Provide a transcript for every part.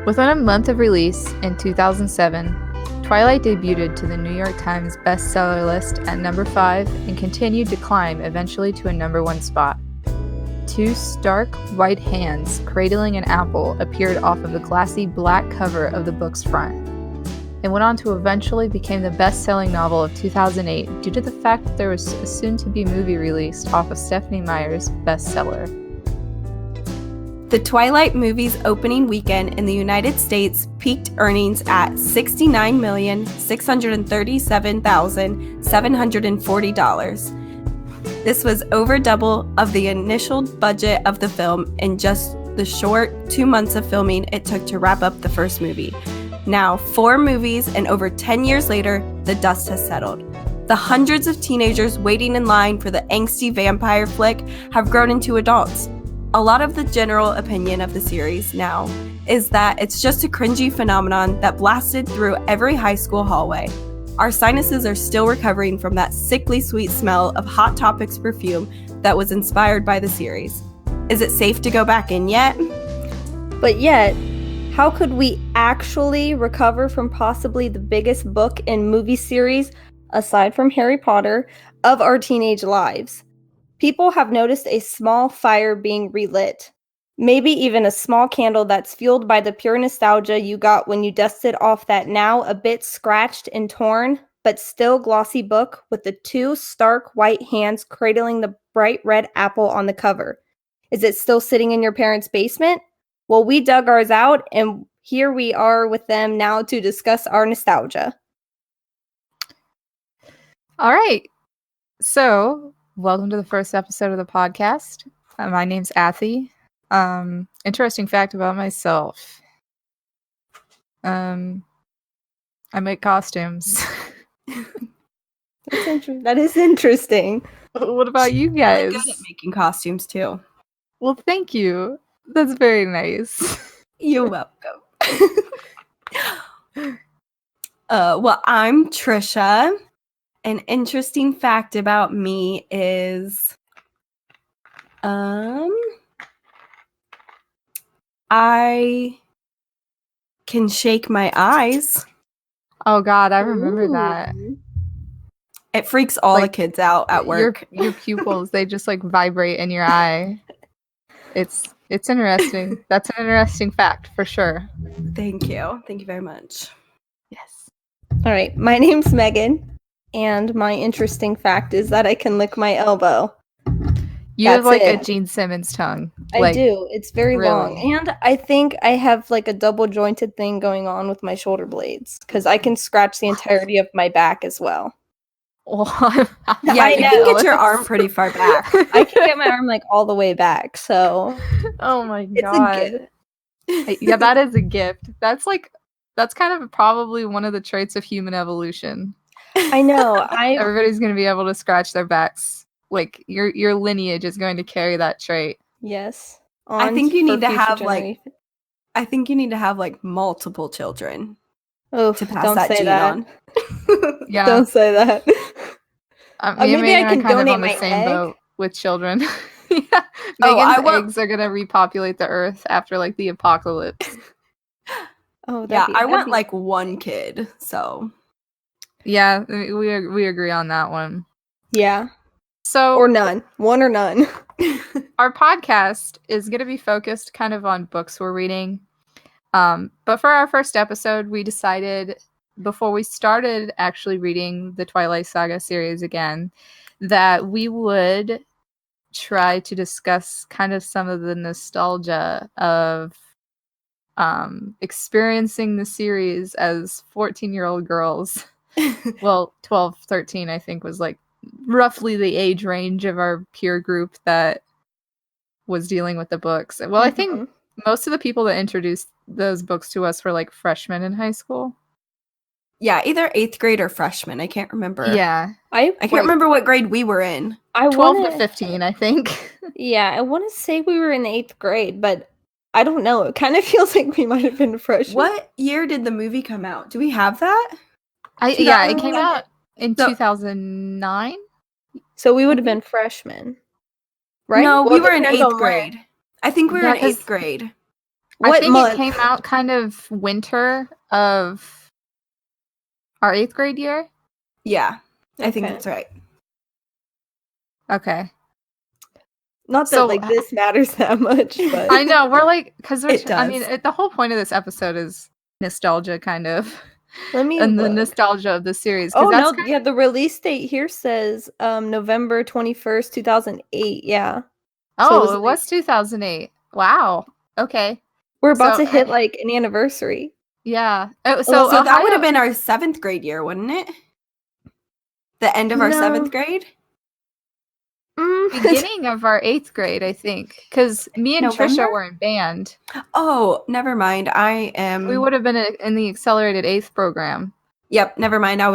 Within a month of release in 2007, Twilight debuted to the New York Times bestseller list at number 5 and continued to climb eventually to a number 1 spot. Two stark white hands cradling an apple appeared off of the glassy black cover of the book's front. It went on to eventually become the best-selling novel of 2008 due to the fact that there was a soon-to-be movie released off of Stephenie Meyer's bestseller. The Twilight movie's opening weekend in the United States peaked earnings at $69,637,740. This was over double of the initial budget of the film in just the short 2 months of filming it took to wrap up the first movie. Now, 4 movies and over 10 years later, the dust has settled. The hundreds of teenagers waiting in line for the angsty vampire flick have grown into adults. A lot of the general opinion of the series now is that it's just a cringy phenomenon that blasted through every high school hallway. Our sinuses are still recovering from that sickly sweet smell of Hot Topics perfume that was inspired by the series. Is it safe to go back in yet? But yet, how could we actually recover from possibly the biggest book and movie series, aside from Harry Potter, of our teenage lives? People have noticed a small fire being relit. Maybe even a small candle that's fueled by the pure nostalgia you got when you dusted off that now a bit scratched and torn, but still glossy book with the two stark white hands cradling the bright red apple on the cover. Is it still sitting in your parents' basement? Well, we dug ours out, and here we are with them now to discuss our nostalgia. All right. So, welcome to the first episode of the podcast. My name's Athy. Interesting fact about myself. I make costumes. That is interesting. What about you guys? I'm good at making costumes too. Well, thank you. That's very nice. You're welcome. Well, I'm Trisha. An interesting fact about me is I can shake my eyes. Oh god, I remember that. It freaks all the kids out at work. Your pupils, they just like vibrate in your eye. It's interesting. That's an interesting fact for sure. Thank you. Thank you very much. Yes. All right, my name's Megan. And my interesting fact is that I can lick my elbow. You have like a Gene Simmons tongue. I do. It's very long. And I think I have like a double jointed thing going on with my shoulder blades because I can scratch the entirety of my back as well. Yeah, you can get your arm pretty far back. I can get my arm like all the way back. So, oh my god. It's a gift. Yeah, that is a gift. That's kind of probably one of the traits of human evolution. I know. Everybody's going to be able to scratch their backs. Like your lineage is going to carry that trait. Yes. I think you need to have like multiple children to pass that gene on. Yeah. Don't say that. Maybe I can donate on the same boat with children. Yeah. Megan's eggs are going to repopulate the earth after like the apocalypse. I want like one kid, so yeah, we agree on that one. Yeah. So or none. One or none. Our podcast is going to be focused kind of on books we're reading. But for our first episode, we decided before we started actually reading the Twilight Saga series again that we would try to discuss kind of some of the nostalgia of experiencing the series as 14-year-old girls. Well, 12, 13, I think, was like roughly the age range of our peer group that was dealing with the books. Well, I think most of the people that introduced those books to us were like freshmen in high school. Yeah, either 8th grade or freshman. I can't remember. Yeah. I can't remember what grade we were in. 12 to 15, I think. Yeah, I want to say we were in 8th grade, but I don't know. It kind of feels like we might have been freshmen. What year did the movie come out? Do we have that? It came out in 2009. So we would have been freshmen, right? No, we were in 8th grade. I think we were in 8th grade. What I think month? it came out kind of winter of our 8th grade year. Yeah, I think Okay. that's right. Okay. Not that So, like this matters that much, but I know we're like, because It I mean, does. the whole point of this episode is nostalgia, kind of, let me and the look. nostalgia of the series. Oh Because no, that's yeah, the release date here says November 21st, 2008. Yeah. So oh, it was 2008. Wow. Okay. we're about So to hit like an anniversary. yeah. Oh, Well, So that would have Ohio. been our 7th grade year, wouldn't it? The end of our No. 7th grade? Beginning of our 8th grade, I think, because me and Trisha November? were in band. Oh, never mind. I am. We would have been in the accelerated 8th program. Yep, never mind. I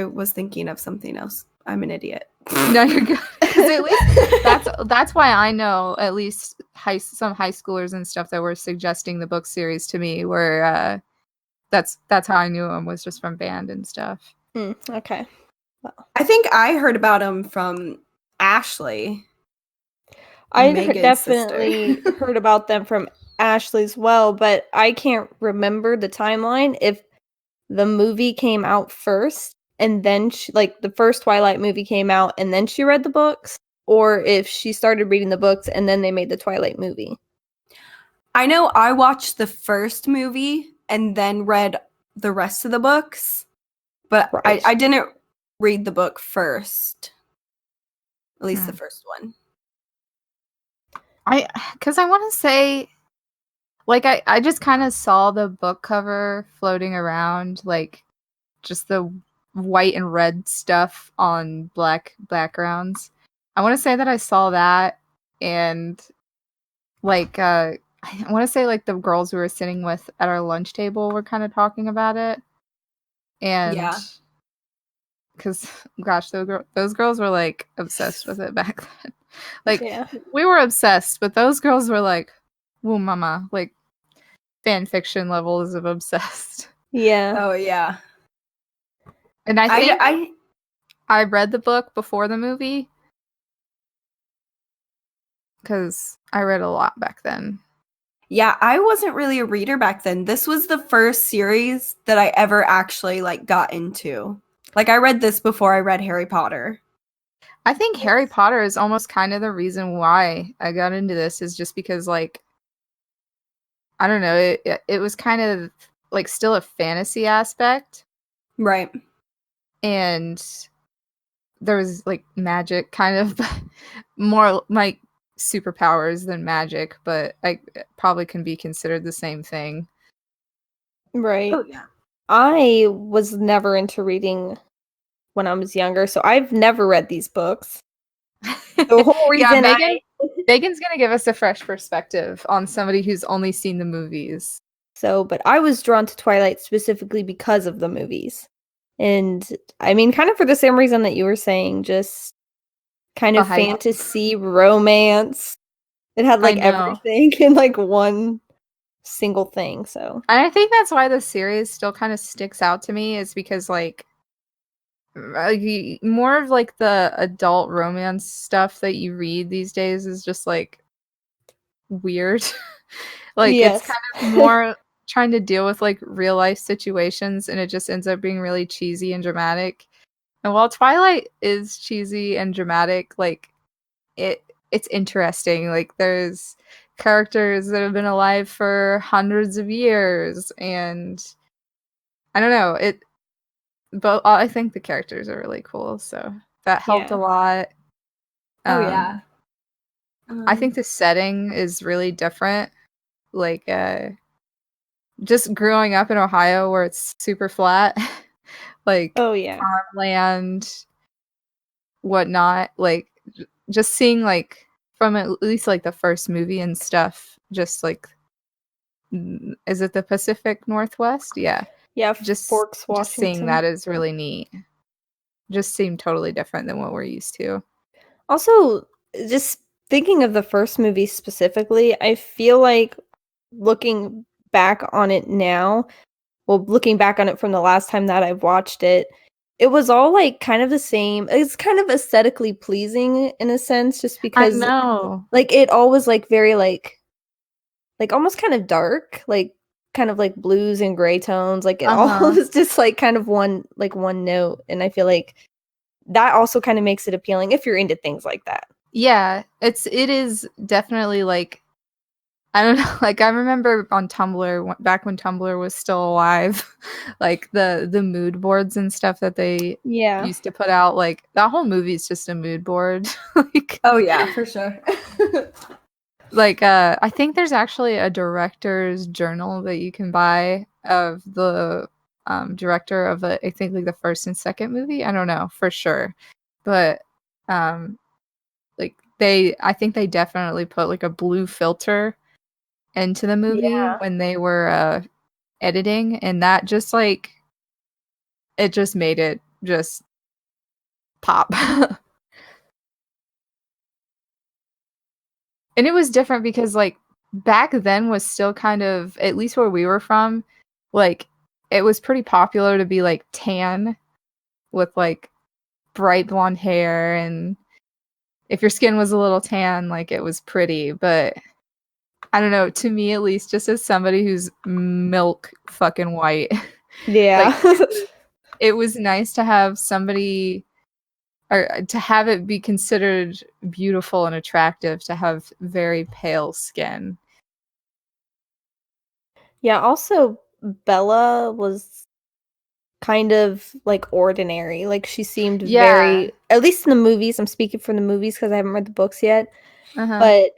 was thinking of something else. I'm an idiot. No, you're good. Because at least that's why I know at least some high schoolers and stuff that were suggesting the book series to me. Where that's how I knew them, was just from band and stuff. Okay. I think I heard about him from Ashley. I Megan's definitely sister. heard about them from Ashley as well, but I can't remember the timeline if the movie came out first and then like the first Twilight movie came out and then she read the books, or if she started reading the books and then they made the Twilight movie. I know I watched the first movie and then read the rest of the books, but Right. I didn't read the book first. At least the first one. Because I want to say, like, I just kind of saw the book cover floating around, like, just the white and red stuff on black backgrounds. I want to say that I saw that, and like I want to say like the girls we were sitting with at our lunch table were kind of talking about it, and Yeah. because gosh, those girls were like obsessed with it back then. Like Yeah. we were obsessed, but those girls were like, "Woo, mama!" Like fan fiction levels of obsessed. Yeah. Oh yeah. And I think I I read the book before the movie because I read a lot back then. Yeah, I wasn't really a reader back then. This was the first series that I ever actually like got into. Like I read this before I read Harry Potter. I think Harry Potter is almost kind of the reason why I got into this, is just because like I don't know, it was kind of like still a fantasy aspect, Right. and there was like magic, kind of more like superpowers than magic, but I probably can be considered the same thing. Right. Oh yeah. I was never into reading when I was younger, so I've never read these books. The whole reason Megan's gonna give us a fresh perspective on somebody who's only seen the movies. but I was drawn to Twilight specifically because of the movies. And I mean, kind of for the same reason that you were saying, just kind of The hype. fantasy, romance. It had like I know. everything in like one single thing. So And I think that's why the series still kind of sticks out to me, is because like more of like the adult romance stuff that you read these days is just like weird. Like yes. it's kind of more trying to deal with like real life situations, and it just ends up being really cheesy and dramatic. And while Twilight is cheesy and dramatic, like it's interesting. Like there's characters that have been alive for hundreds of years, and I don't know, but I think the characters are really cool, so that helped a lot. Oh yeah. I think the setting is really different. Like just growing up in Ohio where it's super flat, like Oh yeah. farmland, whatnot, like just seeing like from at least like the first movie and stuff, just like is it the Pacific Northwest? Yeah. Yeah, Just Forks, Washington. just seeing that is really neat. Just seemed totally different than what we're used to. Also, just thinking of the first movie specifically, I feel like looking back on it now, looking back on it from the last time that I've watched it, it was all like kind of the same. It's kind of aesthetically pleasing in a sense, just because I know. like it all was like very like like almost kind of dark, like kind of like blues and gray tones. Like it all Uh-huh. is just like kind of one note. And I feel like that also kind of makes it appealing if you're into things like that. Yeah, it is definitely like, I don't know, like I remember on Tumblr back when Tumblr was still alive, like the mood boards and stuff that they Yeah. used to put out, like that whole movie is just a mood board. Like Oh yeah, for sure. I think there's actually a director's journal that you can buy of the director of I think like the first and second movie. I don't know for sure, but um like I think they definitely put like a blue filter into the movie Yeah. when they were editing, and that just like it just made it just pop. And it was different because like back then was still kind of, at least where we were from, like it was pretty popular to be like tan with like bright blonde hair, and if your skin was a little tan, like it was pretty. But I don't know, to me at least, just as somebody who's milk fucking white, like Yeah. it was nice to have somebody, or to have it be considered beautiful and attractive to have very pale skin. Yeah, also Bella was kind of like ordinary. Like she seemed Yeah. very, at least in the movies, I'm speaking from the movies because I haven't read the books yet, Uh-huh. but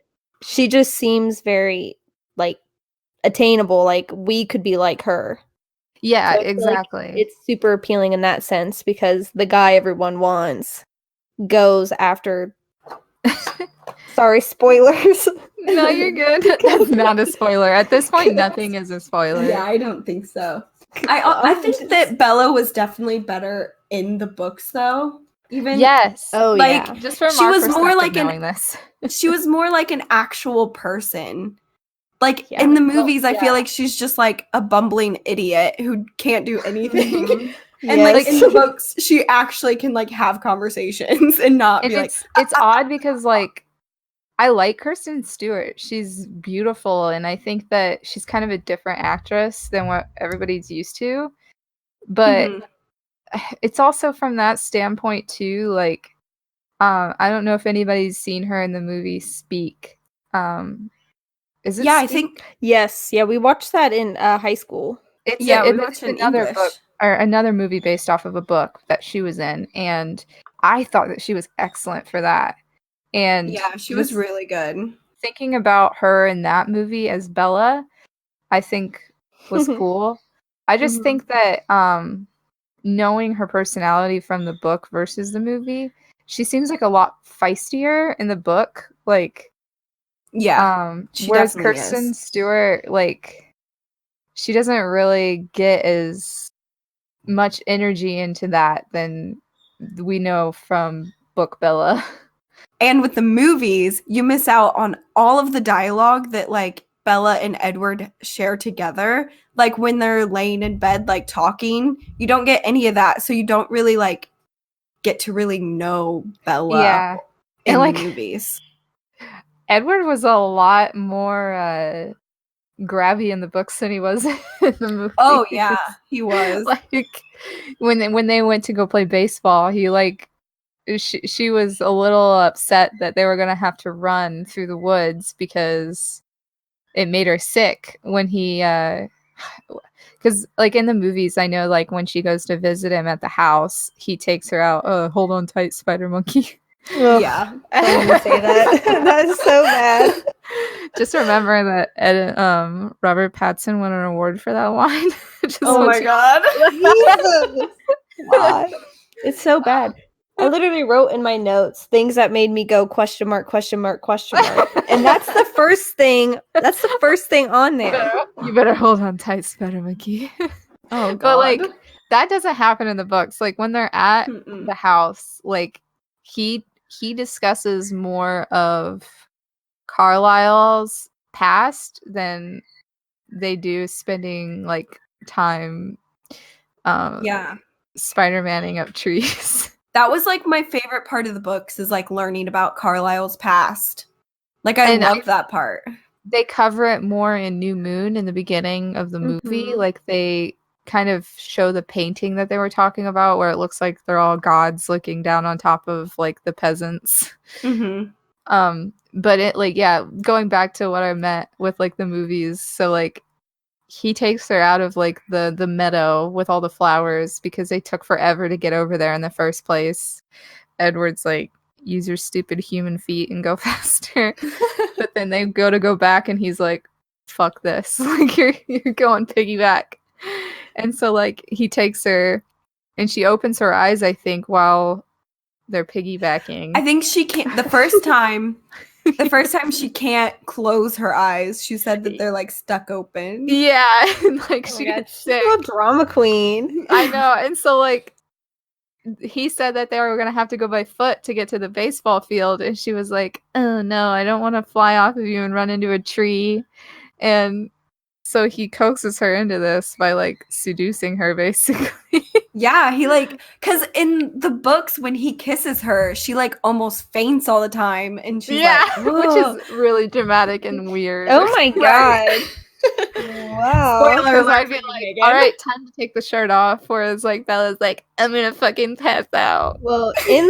she just seems very like attainable. Like we could be like her. Yeah, So I feel like exactly. it's super appealing in that sense because the guy everyone wants goes after, sorry, spoilers. No, you're good. That's not a spoiler. At this point, nothing is a spoiler. Yeah, I don't think so. I think that Bella was definitely better in the books, though. Even Yes. Oh like yeah. Just from she our was more perspective, like knowing this. she was more like an actual person. Like Yeah. in the Well, movies, I yeah. feel like she's just like a bumbling idiot who can't do anything. Mhm. And like Yes. in the books, she actually can like have conversations and not And be like, it's odd because like I like Kirsten Stewart. She's beautiful, and I think that she's kind of a different actress than what everybody's used to. But Mhm. it's also from that standpoint too, like I don't know if anybody's seen her in the movie Speak. Is it Yeah, I Speak? think Yes. Yeah, we watched that in high school. It's yeah, we it's watched it in another book English. or another movie based off of a book that she was in, and I thought that she was excellent for that. And Yeah, she was just really good. thinking about her in that movie as Bella, I think was cool. I just Mhm. think that knowing her personality from the book versus the movie, she seems like a lot feistier in the book. Like Yeah, she whereas definitely Kirsten is. Stewart, like she doesn't really get as much energy into that than we know from book Bella. And with the movies, you miss out on all of the dialogue that like Bella and Edward share together. Like when they're laying in bed, like talking, you don't get any of that. So you don't really like get to really know Bella Yeah. And in the like movies. Edward was a lot more grabby in the books than he was in the movie. Oh yeah, he was. Like when they went to go play baseball, he like she was a little upset that they were going to have to run through the woods because it made her sick when he because like in the movies, I know like when she goes to visit him at the house, he takes her out. Oh, hold on tight, spider monkey. Ugh, Yeah. don't even say that. That is so bad. Just remember that Robert Pattinson won an award for that line. Just Oh want my you- god. Jesus. Why? It's so bad. I literally wrote in my notes things that made me go question mark, question mark, question mark. And that's the first thing. That's the first thing on there. You better hold on tight, spider monkey. Oh god. But like that doesn't happen in the books. Like when they're at Mm-mm. the house, like he discusses more of Carlisle's past than they do spending like time Yeah. Spider-Manning up trees. That was like my favorite part of the books is like learning about Carlisle's past. Like I And love that part. they cover it more in New Moon in the beginning of the movie. Mhm. Like they kind of show the painting that they were talking about where it looks like they're all gods looking down on top of like the peasants. Mm-hmm. But it like yeah, going back to what I meant with like the movies, so like he takes her out of like the meadow with all the flowers because they took forever to get over there in the first place. Edward's like, use your stupid human feet and go faster. But then they go back and he's like, fuck this. Like you're going piggyback. And so like he takes her and she opens her eyes, I think, while they're piggybacking. I think she can't the first time she can't close her eyes. She said that they're like stuck open. Yeah, and like Oh she my God, gets she's sick. a drama queen. I know. And so like he said that they were gonna have to go by foot to get to the baseball field, and she was like, "Oh no, I don't want to fly off of you and run into a tree." And so he coaxes her into this by like seducing her, basically. Yeah, he like because in the books when he kisses her, she like almost faints all the time, and she's like, which "Whoa." is really dramatic and weird. Oh my Right. God. Wow. Spoiler Because I'd alert be for like, Megan. all right, time to take the shirt off. Whereas like Bella's like, I'm gonna fucking pass out. Well, in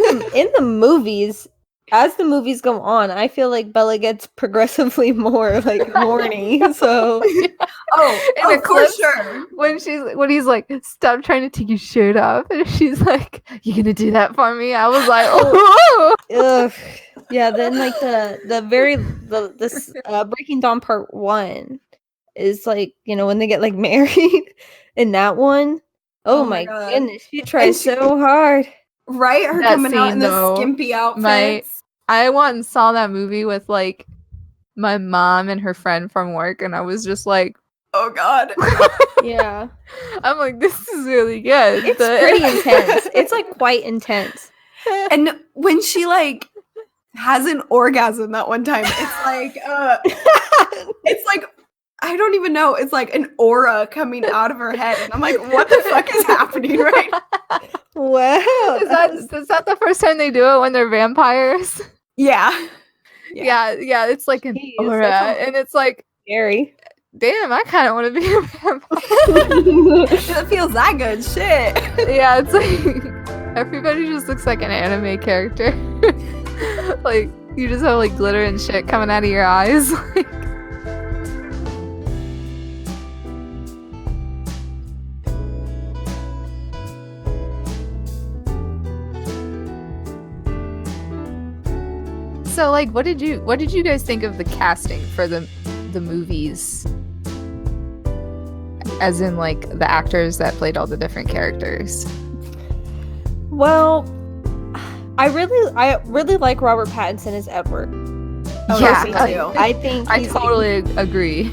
the movies, as the movies go on, I feel like Bella gets progressively more like horny. So Oh, In the for clips, sure. when he's like, stop trying to take your shirt off, and she's like, you gonna do that for me? I was like, oh. ugh. Yeah, then like this Breaking Dawn Part 1 is like, when they get like married in that one. Oh, Oh my my God. goodness, she tries she- so hard. Right? Her That coming out in scene, the though, skimpy outfits. I went and saw that movie with like my mom and her friend from work, and I was just like, Oh God. Yeah. I'm like, this is really good. It's pretty intense. It's like quite intense. And when she like has an orgasm that one time, it's like I don't even know. It's like an aura coming out of her head, and I'm like, what the fuck is happening right now? Wow. Is that the first time they do it when they're vampires? Yeah. Yeah, it's like an Jeez, aura, that's and it's like, scary. damn, I kind of want to be a vampire. It feels that good. Shit. Yeah, it's like everybody just looks like an anime character. Like you just have like glitter and shit coming out of your eyes. Like, so like what did you guys think of the casting for the movies? As in like the actors that played all the different characters. Well, I really like Robert Pattinson as Edward. Oh, Yeah, me I, too. I think I he's like, totally agree.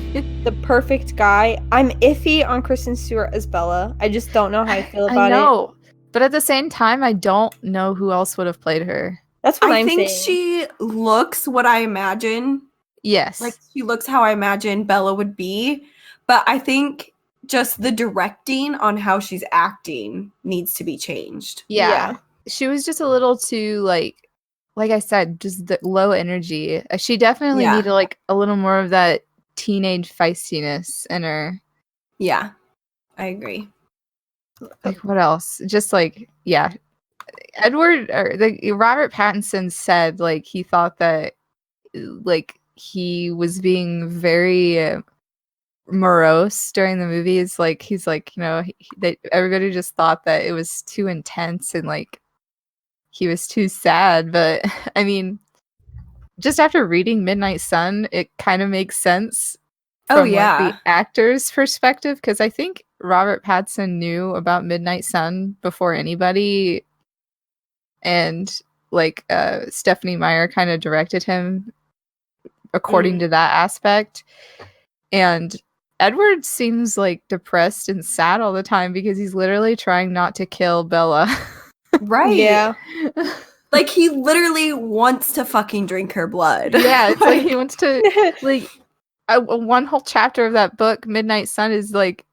the perfect guy. I'm iffy on Kristen Stewart as Bella. I just don't know how I feel about I it. know, but at the same time, I don't know who else would have played her. That's what I I'm think saying. she looks what I imagine. Yes, Like she looks how I imagine Bella would be. But I think just the directing on how she's acting needs to be changed. yeah. She was just a little too like I said, just the low energy. She definitely Yeah. needed like a little more of that teenage feistiness in her. Yeah. I agree. Like what else? Just like yeah, Robert Pattinson said like he thought that like he was being very morose during the movies. Like he's like that everybody just thought that it was too intense and like he was too sad. But I mean, just after reading Midnight Sun, it kind of makes sense. Oh, From like, yeah. the actor's perspective, because I think Robert Pattinson knew about Midnight Sun before anybody, and like Stephanie Meyer kind of directed him according to that aspect. And Edward seems like depressed and sad all the time because he's literally trying not to kill Bella. Right. Yeah. Like he literally wants to fucking drink her blood. Yeah, it's like he wants to like one whole chapter of that book, Midnight Sun, is like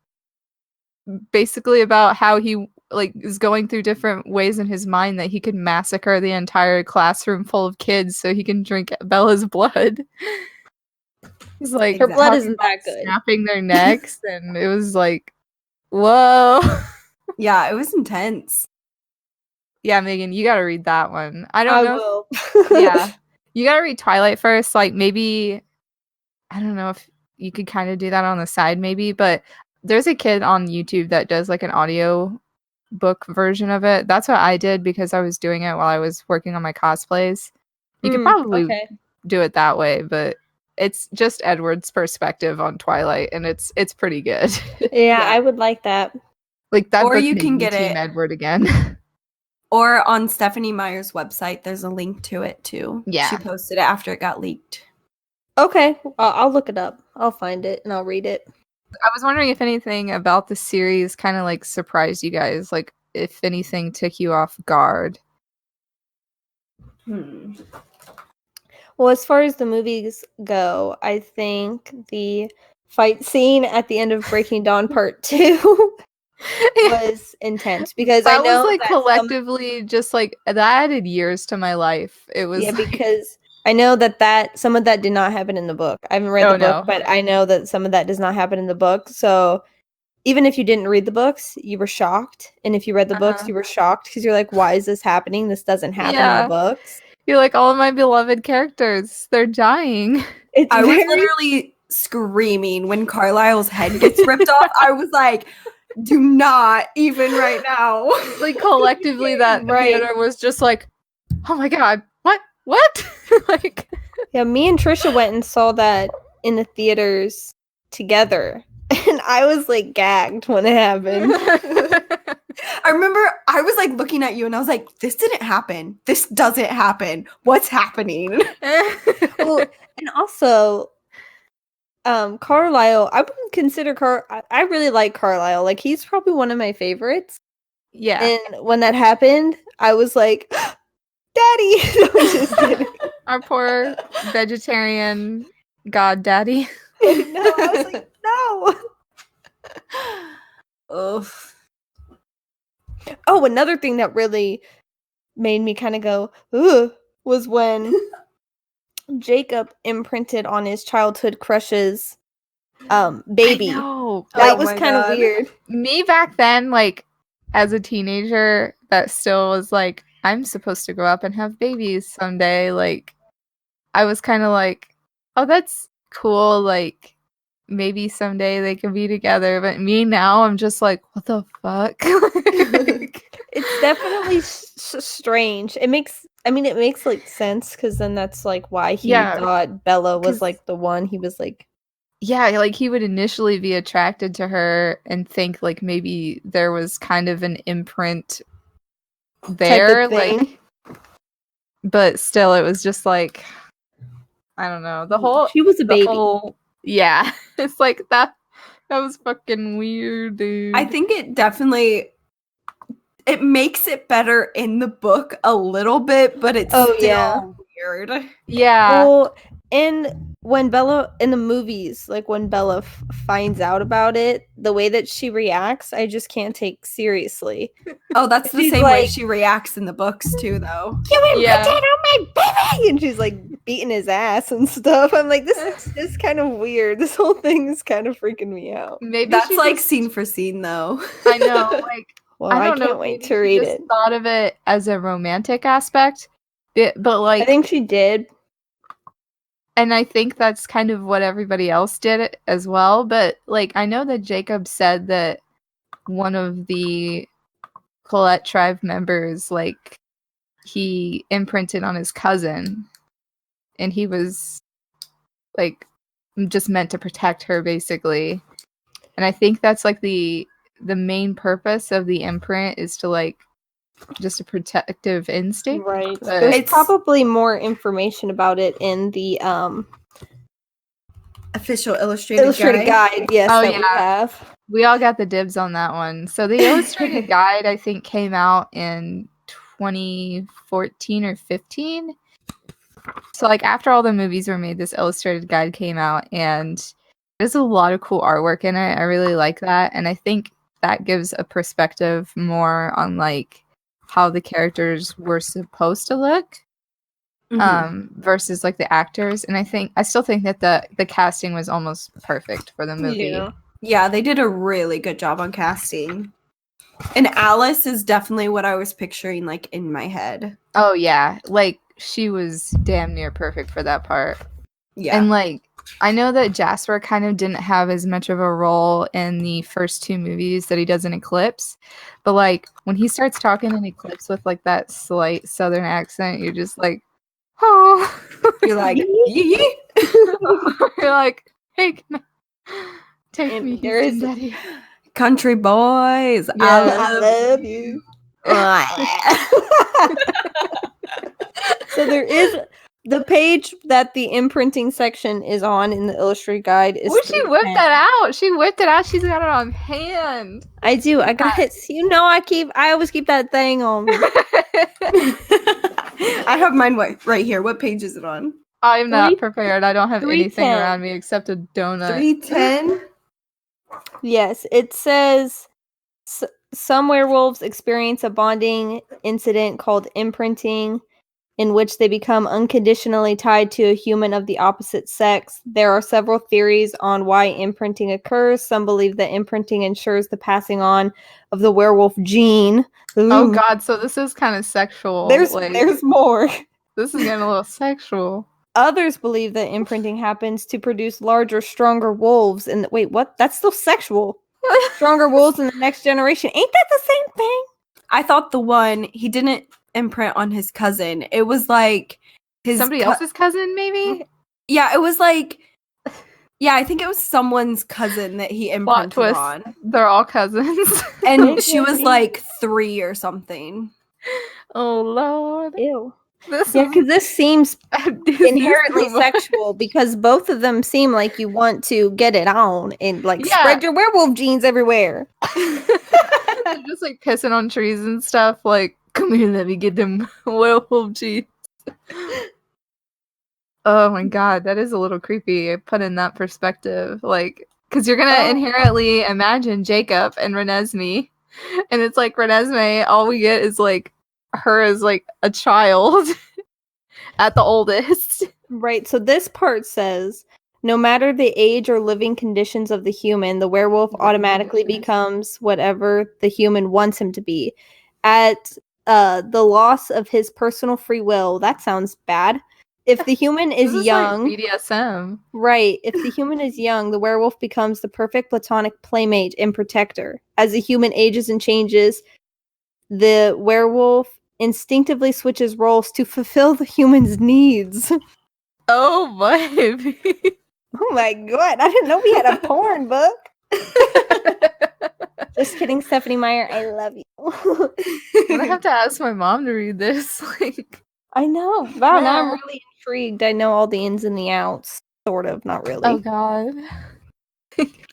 basically about how he like is going through different ways in his mind that he could massacre the entire classroom full of kids so he can drink Bella's blood. was like Her blood talking isn't about that good. snapping their necks, and it was like, whoa. Yeah, it was intense. Yeah, Megan, you gotta read that one. I I don't know. will. Yeah, you gotta read Twilight first. Like maybe I don't know if you could kind of do that on the side, maybe. But there's a kid on YouTube that does like an audio book version of it. That's what I did because I was doing it while I was working on my cosplays. You could probably Okay. do it that way, but it's just Edward's perspective on Twilight, and it's pretty good. Yeah, Yeah. I would like that. Like that Or book you made can me get Team it- Edward again. Or on Stephanie Meyer's website, there's a link to it too. Yeah. She posted it after it got leaked. Okay, I'll look it up. I'll find it and I'll read it. I was wondering if anything about the series kind of like surprised you guys, like if anything took you off guard. Well, as far as the movies go, I think the fight scene at the end of Breaking Dawn Part 2 was intense because I That know was like that collectively just like that added years to my life. It was yeah, like, because I know that some of that did not happen in the book. I haven't read Oh, the book, no. but I know that some of that does not happen in the book. So even if you didn't read the books, you were shocked, and if you read the books, Uh-huh. you were shocked because you're like, "Why is this happening? This doesn't happen in Yeah. the books." you're like all of my beloved characters, they're dying. It's I was very literally screaming when Carlisle's head gets ripped off. I was like, do not even right now. Like collectively that Right. theater was just like, oh my god, what? Like Yeah, me and Trisha went and saw that in the theaters together. And I was like gagged when it happened. I remember I was like looking at you and I was like, this didn't happen. This doesn't happen. What's happening? Well, and also Carlisle, I wouldn't consider I really like Carlisle. Like he's probably one of my favorites. yeah. And when that happened, I was like, Daddy. No, I'm just kidding. Our poor vegetarian god daddy. No, I was like, no. Oof. Oh, another thing that really made me kind of go, ugh, was when Jacob imprinted on his childhood crush's baby. No. That Oh was my kind of God. weird. Me back then, like as a teenager, that still was like, I'm supposed to grow up and have babies someday. Like I was kind of like, oh, that's cool. Like maybe someday they can be together. But me now, I'm just like, what the fuck? Like, It's definitely strange. It makes like sense because then that's like why he Yeah, thought Bella was 'cause- like the one. He was like, yeah, like he would initially be attracted to her and think like maybe there was kind of an imprint there, type of thing. like, but still, it was just like, I don't know, the whole, She was a baby. yeah, it's like that was fucking weird, dude. I think it definitely it makes it better in the book a little bit, but it's Oh, still yeah. weird. yeah, Well, and when Bella in the movies, like when Bella finds out about it, the way that she reacts, I just can't take seriously. Oh, that's the She's same way like- she reacts in the books too, though. You imprinted Yeah. on my baby, and she's like beating his ass and stuff. I'm like, this is just kind of weird. This whole thing is kind of freaking me out. maybe That's she like just- scene for scene, though. I know, like. Well, I I, don't know. can't wait maybe to she read just it. Thought of it as a romantic aspect, but like, I think she did. and I think that's kind of what everybody else did as well. But like, I know that Jacob said that one of the Colette tribe members, like, he imprinted on his cousin, and he was like just meant to protect her, basically. And I think that's like the main purpose of the imprint is to like just a protective instinct. Right. But- There's It's- probably more information about it in the Official illustrated, illustrated guide. Yes, Oh, that we yeah. have. We all got the dibs on that one. So the illustrated guide, I think, came out in 2014 or 15. So like after all the movies were made, this illustrated guide came out, and there's a lot of cool artwork in it. I really like that, and I think that gives a perspective more on like how the characters were supposed to look. versus like the actors. And I still think that the casting was almost perfect for the movie. Yeah, they did a really good job on casting. And Alice is definitely what I was picturing, like, in my head. Oh yeah, like she was damn near perfect for that part. Yeah. And like I know that Jasper kind of didn't have as much of a role in the first two movies that he does in Eclipse, but like when he starts talking in Eclipse with like that slight southern accent, you're just like, oh, You're like, yee. you're like, hey, take And me, there Houston is- Daddy. Country boys. Yeah. I love you. So there is the page that the imprinting section is on in the illustrated guide is Well, she whipped 310. that out. She whipped it out. She's got it on hand. I do. I got it. You know, I always keep that thing on me. I have mine right here. What page is it on? I'm not 3 prepared. I don't have anything 310. around me except a donut. 310. Yes, it says some werewolves experience a bonding incident called imprinting, in which they become unconditionally tied to a human of the opposite sex. There are several theories on why imprinting occurs. Some believe that imprinting ensures the passing on of the werewolf gene. Oh Ooh. god, so this is kind of sexual. There's like, more. this is getting a little sexual. Others believe that imprinting happens to produce larger, stronger wolves. And wait, what? That's still sexual. Stronger wolves in the next generation. Ain't that the same thing? I thought the one, he didn't imprint on his cousin. It was like his Somebody else's cousin, maybe? Yeah, it was like, yeah, I think it was someone's cousin that he Plot imprinted twist. on. They're all cousins. And she was like 3 or something. Oh lord. Ew. This Yeah, because this seems Disney's inherently too much. sexual because both of them seem like you want to get it on and like Yeah. spread your werewolf genes everywhere. They're just like pissing on trees and stuff. Like, come here, let me get them werewolf genes. Oh my god, that is a little creepy. Put in that perspective, like, because you're gonna inherently imagine Jacob and Renesmee, and it's like Renesmee. All we get is like her as like a child at the oldest. Right. So this part says no matter the age or living conditions of the human, the werewolf automatically becomes whatever the human wants him to be. At the loss of his personal free will, that sounds bad. If the human is This young, like BDSM. right, if the human is young, the werewolf becomes the perfect platonic playmate and protector. As the human ages and changes, the werewolf instinctively switches roles to fulfill the human's needs. Oh baby. Oh my god, I didn't know we had a porn book. Just kidding, Stephanie Meyer. I love you. I'm gonna have to ask my mom to read this. Like, I know. Wow, now Yeah. I'm really intrigued. I know all the ins and the outs. Sort of, not really. oh god.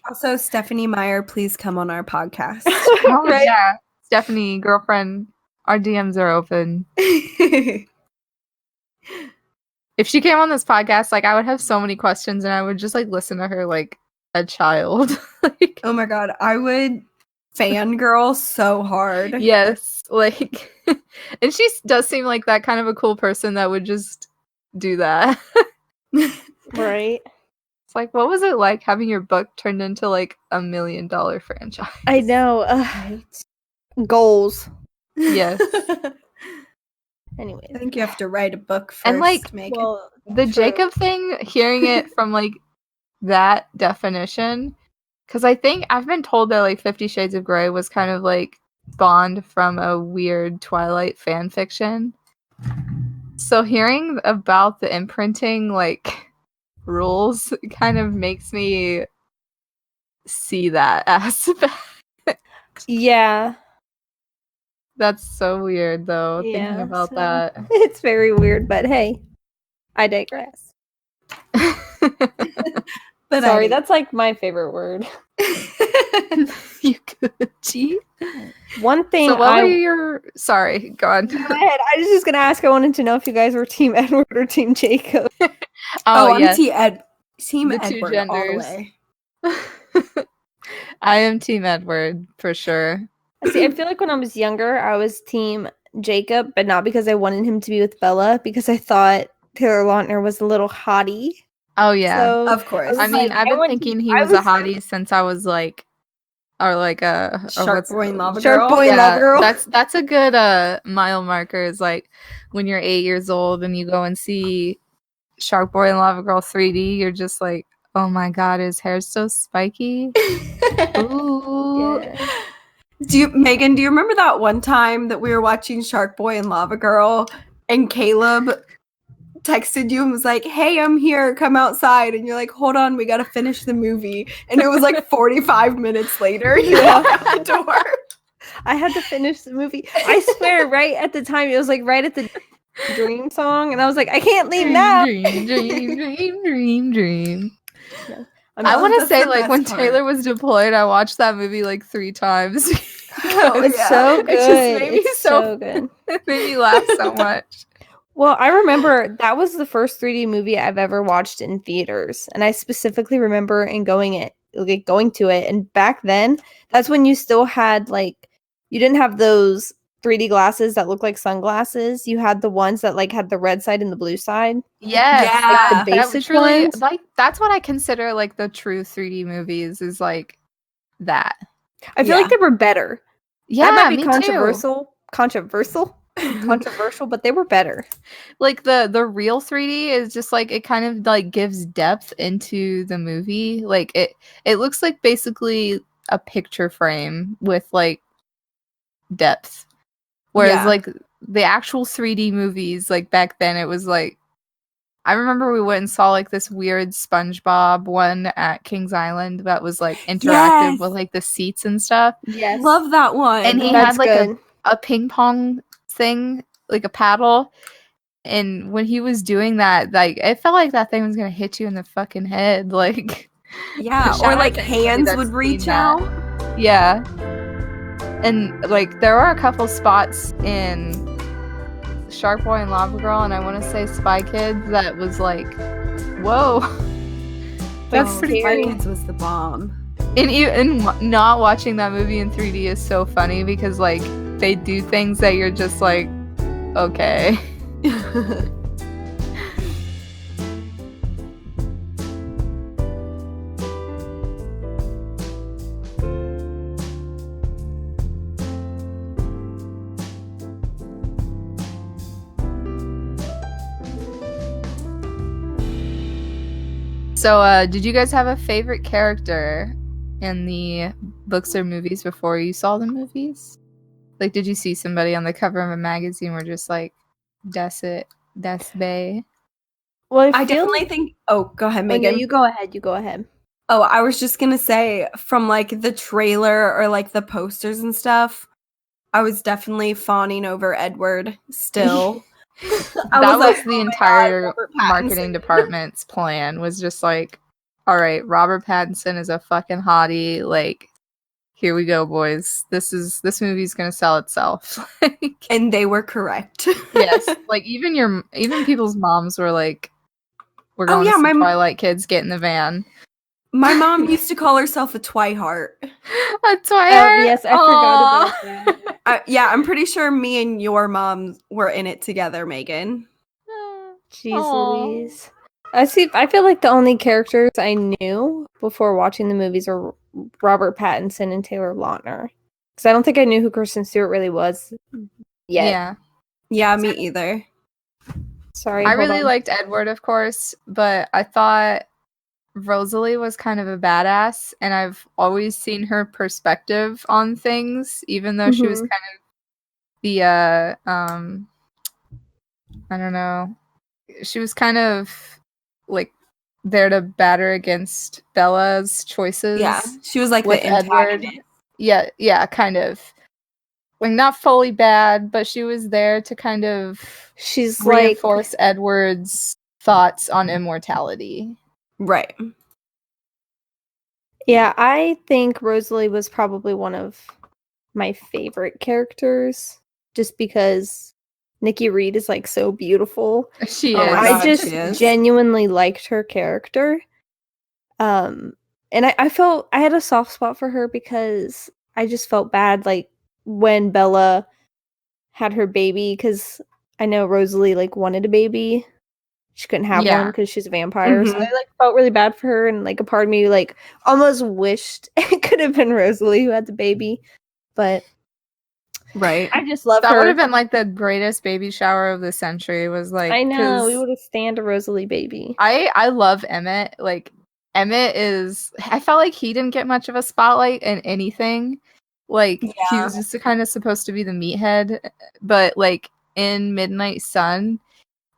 Also, Stephanie Meyer, please come on our podcast. Oh Right? yeah, Stephanie, girlfriend, our DMs are open. If she came on this podcast, like I would have so many questions, and I would just like listen to her like a child. Like, Oh my god, I would fangirl so hard. yes, like, and she does seem like that kind of a cool person that would just do that. Right. It's like, what was it like having your book turned into like $1 million franchise? I know. Goals. Yes. Anyway. I think you have to write a book first. And, like, Megan. Well, The true. Jacob thing, hearing it from like that definition, because I think I've been told that like 50 Shades of Grey was kind of like spawned from a weird Twilight fan fiction. So hearing about the imprinting like rules kind of makes me see that aspect. Yeah. That's so weird though, Yeah, thinking about so- that. It's very weird, but hey, I digress. But Sorry, that's like my favorite word. You could cheat. One thing So what were your sorry, go on. Go ahead. I was just gonna ask. I wanted to know if you guys were Team Edward or Team Jacob. I'm yes. Team The two Edward all the genders. way. I am Team Edward for sure. See, I feel like when I was younger, I was Team Jacob, but not because I wanted him to be with Bella, because I thought Taylor Lautner was a little hottie. Oh yeah. So Of course. I mean, I've been thinking he was a hottie since I was like, or like a Shark Boy and Lava Shark Girl. Boy and Lava Girl. That's a good mile marker. Is like when you're 8 years old and you go and see Shark Boy and Lava Girl 3D, you're just like, oh my god, his hair's so spiky. Ooh. Yeah. Megan, do you remember that one time that we were watching Shark Boy and Lava Girl and Caleb texted you and was like, hey, I'm here, come outside, and you're like, hold on, we gotta finish the movie, and it was like 45 minutes later you walked out the door. I had to finish the movie. I swear, right at the time, it was like right at the Dream song, and I was like, I can't leave now. Dream. Yeah. I want to say, like, when Taylor was deployed, I watched that movie like 3 times. It's so good. It just made me so good. It made me laugh so much. Well, I remember that was the first 3D movie I've ever watched in theaters, and I specifically remember going to it. And back then, that's when you still had like, you didn't have those 3D glasses that look like sunglasses. You had the ones that like had the red side and the blue side. Yes, like the basic ones. Like that's what I consider like the true 3D movies is like that. I feel like they were better. Yeah, that might be me controversial, but they were better. Like the real 3D is just like it kind of like gives depth into the movie. Like it looks like basically a picture frame with like depth. Whereas like the actual 3D movies, like back then, it was like I remember we went and saw like this weird SpongeBob one at Kings Island that was like interactive with like the seats and stuff. Yes, love that one. And he had like a ping pong thing, like a paddle. And when he was doing that, like it felt like that thing was gonna hit you in the fucking head, like or like hands would reach out. Yeah. And like there are a couple spots in Shark Boy and Lava Girl, and I want to say Spy Kids that was like, whoa, that's pretty. Spy Kids was the bomb. And not watching that movie in 3D is so funny because like they do things that you're just like, okay. So, did you guys have a favorite character in the books or movies before you saw the movies? Like, did you see somebody on the cover of a magazine where just like, that's it, that's Bay? Well, I definitely think. Oh, go ahead, Megan. No, you go ahead. You go ahead. Oh, I was just gonna say from like the trailer or like the posters and stuff, I was definitely fawning over Edward still. That was the entire marketing department's plan, was just like, all right, Robert Pattinson is a fucking hottie, like here we go, boys, this movie's gonna sell itself. And they were correct. Yes, like even people's moms were like, we're going to see Twilight kids, get in the van. My mom used to call herself a Twihart. A Twihart? Yes, I forgot about that. Yeah, I'm pretty sure me and your mom were in it together, Megan. Jeez Louise. I feel like the only characters I knew before watching the movies are Robert Pattinson and Taylor Lautner. Because I don't think I knew who Kristen Stewart really was yet. Yeah, me either. Sorry. I really liked Edward, of course, but I thought Rosalie was kind of a badass, and I've always seen her perspective on things, even though she was kind of the I don't know, she was kind of like there to batter against Bella's choices. Yeah, she was like with the Edward. Yeah, kind of like not fully bad, but she was there to kind of reinforce Edward's thoughts on immortality. Right. Yeah, I think Rosalie was probably one of my favorite characters, just because Nikki Reed is like so beautiful. She is. I just genuinely liked her character. And I felt I had a soft spot for her because I just felt bad like when Bella had her baby, because I know Rosalie like wanted a baby. She couldn't have one because she's a vampire. So I like felt really bad for her, and like a part of me like almost wished it could have been Rosalie who had the baby. But right. I just love That her. would have been like the greatest baby shower of the century. Was like, I know, we 'cause would have stand a Rosalie baby. I love Emmett. Like Emmett is. I felt like he didn't get much of a spotlight in anything. Like he Yeah. was just kind of supposed to be the meathead, but like in Midnight Sun,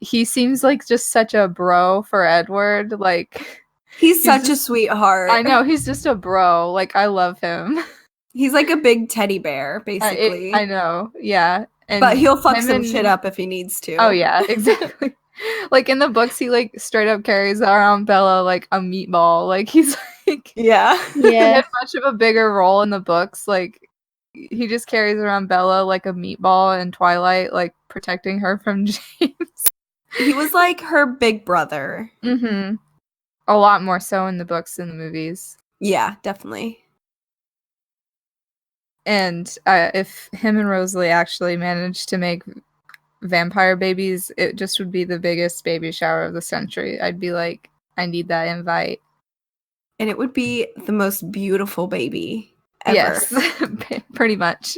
he seems like just such a bro for Edward. Like He's such a just- sweetheart. I know he's just a bro. Like I love him. He's like a big teddy bear, basically. I know. Yeah. And but he'll fuck him some and- shit up if he needs to. Oh yeah, exactly. Like in the books, he like straight up carries around Bella like a meatball. Like he's like Yeah. he Yeah. had much of a bigger role in the books. Like he just carries around Bella like a meatball in Twilight, like protecting her from James. He was like her big brother. Mm-hmm. A lot more so in the books than the movies. Yeah, definitely. And if him and Rosalie actually managed to make vampire babies, it just would be the biggest baby shower of the century. I'd be like, I need that invite. And it would be the most beautiful baby ever. Yes, pretty much.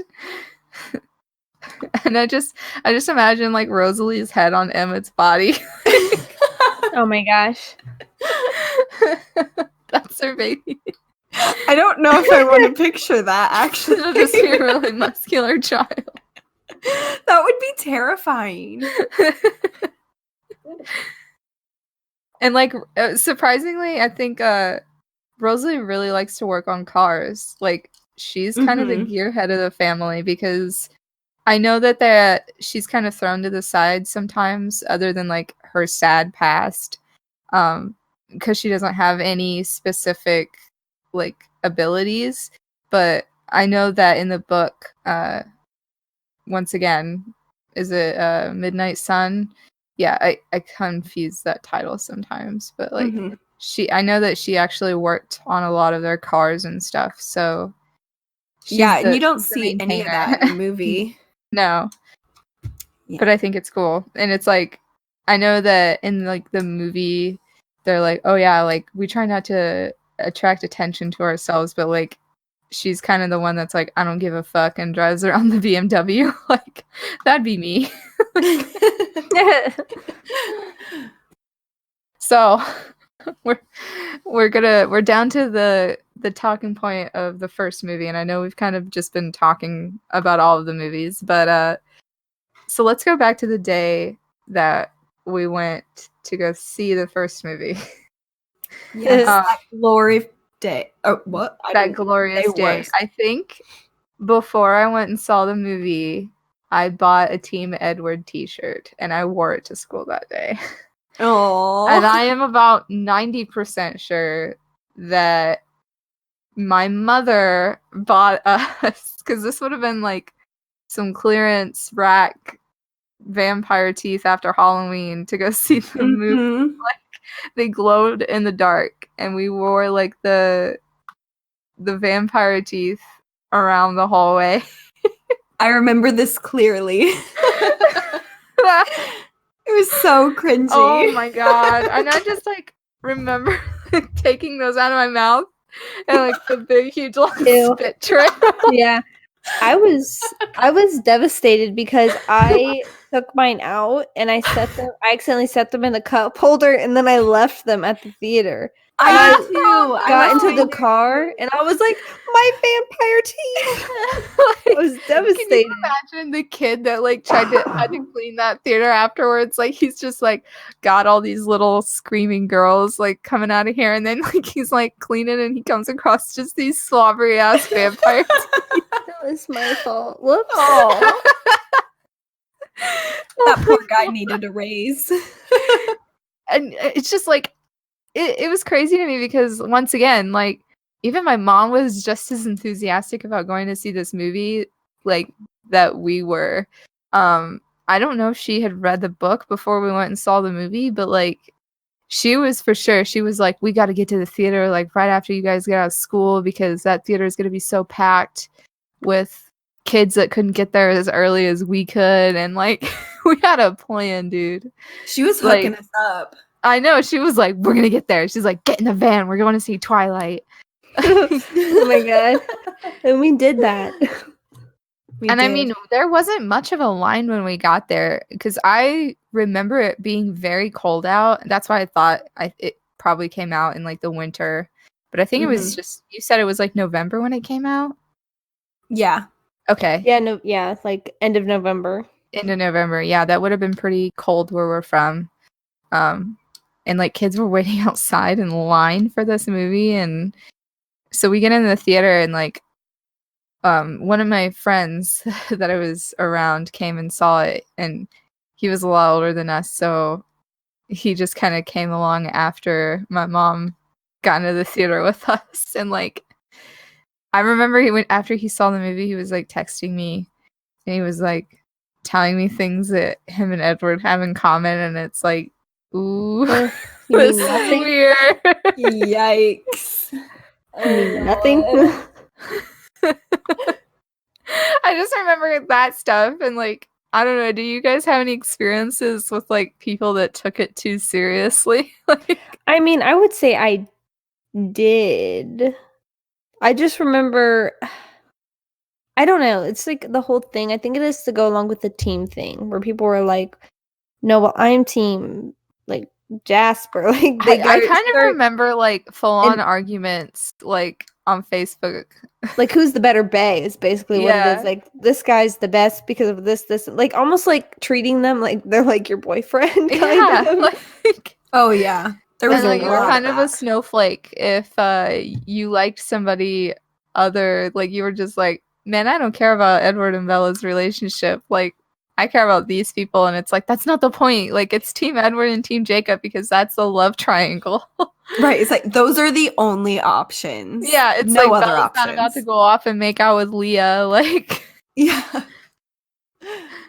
And I just imagine like Rosalie's head on Emmett's body. Oh my gosh. That's her baby. I don't know if I want to picture that, actually. It'll just be a really muscular child. That would be terrifying. And like surprisingly, I think Rosalie really likes to work on cars. Like she's kind of the gearhead of the family, because I know that she's kind of thrown to the side sometimes, other than like her sad past, because she doesn't have any specific like abilities. But I know that in the book, once again, is it Midnight Sun? Yeah, I confuse that title sometimes, but like I know that she actually worked on a lot of their cars and stuff. So yeah, and you don't she's the see any of that in the movie. No. Yeah. But I think it's cool. And it's like, I know that in like the movie, they're like, oh yeah, like we try not to attract attention to ourselves, but like she's kind of the one that's like, I don't give a fuck, and drives around the BMW. Like that'd be me. So we're down to the talking point of the first movie, and I know we've kind of just been talking about all of the movies, but so let's go back to the day that we went to go see the first movie. Yes, that glory day. Oh, what? That glorious day. worse. I think before I went and saw the movie, I bought a Team Edward t-shirt and I wore it to school that day. Oh, And I am about 90% sure that my mother bought us, because this would have been like some clearance rack vampire teeth after Halloween to go see the movie. They glowed in the dark, and we wore like the vampire teeth around the hallway. I remember this clearly. It was so cringy. Oh my god. And I just like remember taking those out of my mouth and like the big huge long Ew. spit trail. Yeah. I was devastated because I took mine out and I accidentally set them in the cup holder, and then I left them at the theater. I did too. I Got was into the like- car and I was like, my vampire teeth. I was Can devastated. you imagine the kid that like had to clean that theater afterwards? Like he's just like got all these little screaming girls like coming out of here, and then like he's like cleaning and he comes across just these slobbery ass vampires. That was my fault. Whoops. Oh. That poor guy needed a raise. And it's just like it was crazy to me, because once again, like even my mom was just as enthusiastic about going to see this movie like that we were. I don't know if she had read the book before we went and saw the movie, but like she was for sure. She was like, we got to get to the theater like right after you guys get out of school, because that theater is going to be so packed with kids that couldn't get there as early as we could, and like we had a plan, dude. She was Like, hooking us up. I know, she was like, we're gonna get there. She's like, get in the van, we're going to see Twilight. Oh my god. And we did that. I mean, there wasn't much of a line when we got there because I remember it being very cold out. That's why I thought it probably came out in like the winter. But I think it was just, you said it was like November when it came out? Yeah. Okay. Yeah, like end of November. Into November. Yeah, that would have been pretty cold where we're from. And like kids were waiting outside in line for this movie. And so we get into the theater and like one of my friends that I was around came and saw it, and he was a lot older than us, so he just kind of came along after my mom got into the theater with us. And like I remember after he saw the movie, he was like texting me and he was like telling me things that him and Edward have in common, and it's like, ooh, this is weird. Yikes. Nothing. I just remember that stuff, and like I don't know, do you guys have any experiences with like people that took it too seriously? Like, I mean, I would say I did. I just remember, I don't know, it's like the whole thing. I think it is to go along with the team thing where people were like, no, well, I'm team like Jasper. Like I kind of remember like full on arguments like on Facebook. Like, who's the better bae is basically what it is. Like, this guy's the best because of this, like almost like treating them like they're like your boyfriend. Kind of. Like, oh yeah, there was like, you're kind of a snowflake if you liked somebody other. Like you were just like, man, I don't care about Edward and Bella's relationship. Like, I care about these people, and it's like that's not the point. Like, it's Team Edward and Team Jacob because that's the love triangle. Right, it's like those are the only options. Yeah, it's no like other Bella's options. not about to go off and make out with Leah, like yeah.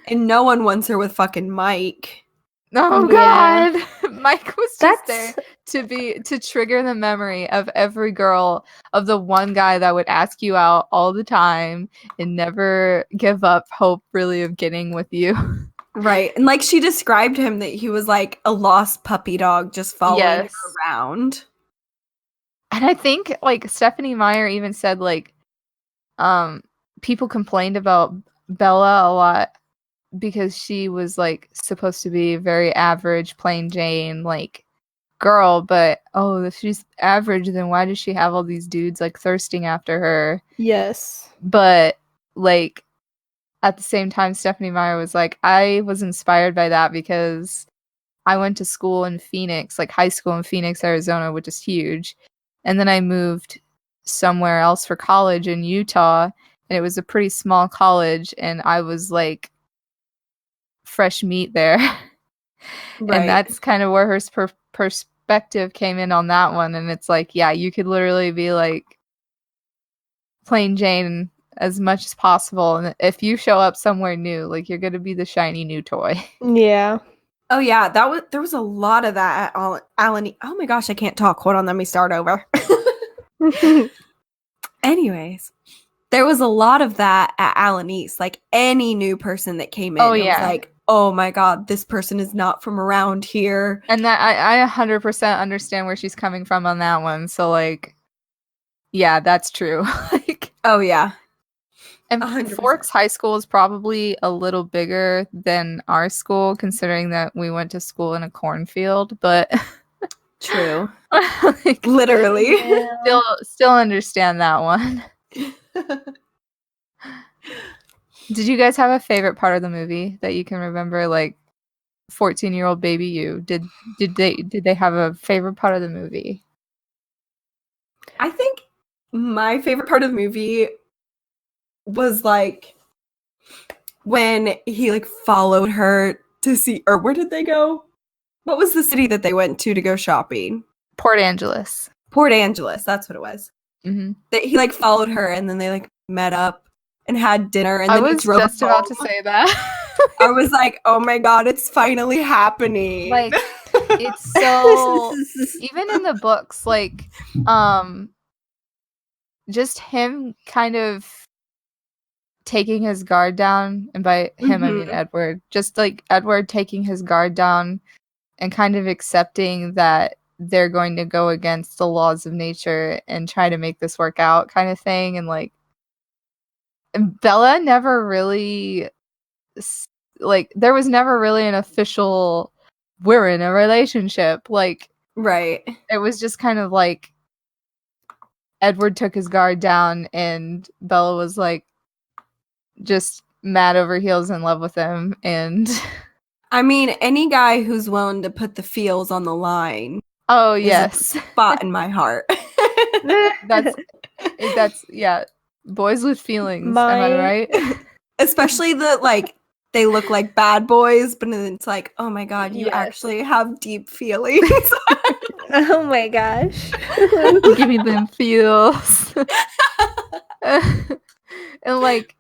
And no one wants her with fucking Mike. Oh god, Mike was just there to trigger the memory of every girl of the one guy that would ask you out all the time and never give up hope really of getting with you. Right. And like she described him that he was like a lost puppy dog just following her around. And I think like Stephenie Meyer even said like people complained about Bella a lot because she was like supposed to be a very average plain Jane like girl, but if she's average then why does she have all these dudes like thirsting after her? Yes. But like at the same time, Stephenie Meyer was like, I was inspired by that because I went to school in Phoenix, like high school in Phoenix, Arizona, which is huge. And then I moved somewhere else for college in Utah, and it was a pretty small college, and I was like fresh meat there. Right. And that's kind of where her perspective came in on that one. And it's like, yeah, you could literally be like plain Jane as much as possible, and if you show up somewhere new, like you're gonna be the shiny new toy. Yeah. Oh yeah, there was a lot of that at Alan. Oh my gosh, I can't talk. Hold on, let me start over. Anyways, there was a lot of that at Alan East. Like any new person that came in, it was like, oh my god, this person is not from around here. And that I 100% understand where she's coming from on that one. So like, yeah, that's true. Like, oh yeah. And 100%. Forks High School is probably a little bigger than our school, considering that we went to school in a cornfield, but true. Like, literally. Yeah. Still understand that one. Did you guys have a favorite part of the movie that you can remember? Like 14-year-old baby you. Did they have a favorite part of the movie? I think my favorite part of the movie was like when he like followed her to see, or where did they go? What was the city that they went to go shopping? Port Angeles. Port Angeles, that's what it was. Mm-hmm. That he like followed her, and then they like met up and had dinner. And I then was just about to say that. I was like, oh my god, it's finally happening. Like, it's so even in the books, like just him kind of taking his guard down, and by him I mean Mhm. Edward, just like Edward taking his guard down and kind of accepting that they're going to go against the laws of nature and try to make this work out kind of thing. And like Bella never really like there was never really an official we're in a relationship. Like Right. it was just kind of like Edward took his guard down and Bella was like just mad over heels in love with him. And I mean, any guy who's willing to put the feels on the line oh is a yes, spot in my heart. that's yeah, boys with feelings. Am I My- right? Especially the like they look like bad boys, but then it's like, oh my god, you Yes. actually have deep feelings. Oh my gosh. Give me them feels. And like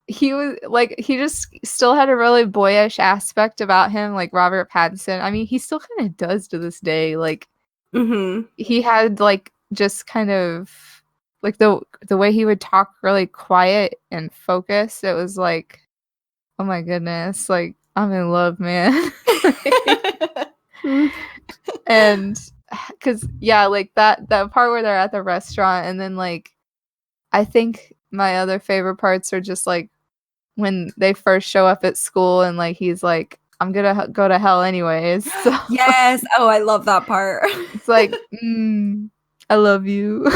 he was like he just still had a really boyish aspect about him, like Robert Pattinson. I mean, he still kind of does to this day. Like Mm-hmm. he had like just kind of like the way he would talk really quiet and focused. It was like, oh my goodness, like I'm in love, man. And because yeah, like that part where they're at the restaurant, and then like I think my other favorite parts are just like when they first show up at school and like he's like, I'm gonna go to hell anyways. So Yes. Oh, I love that part. it's like, I love you.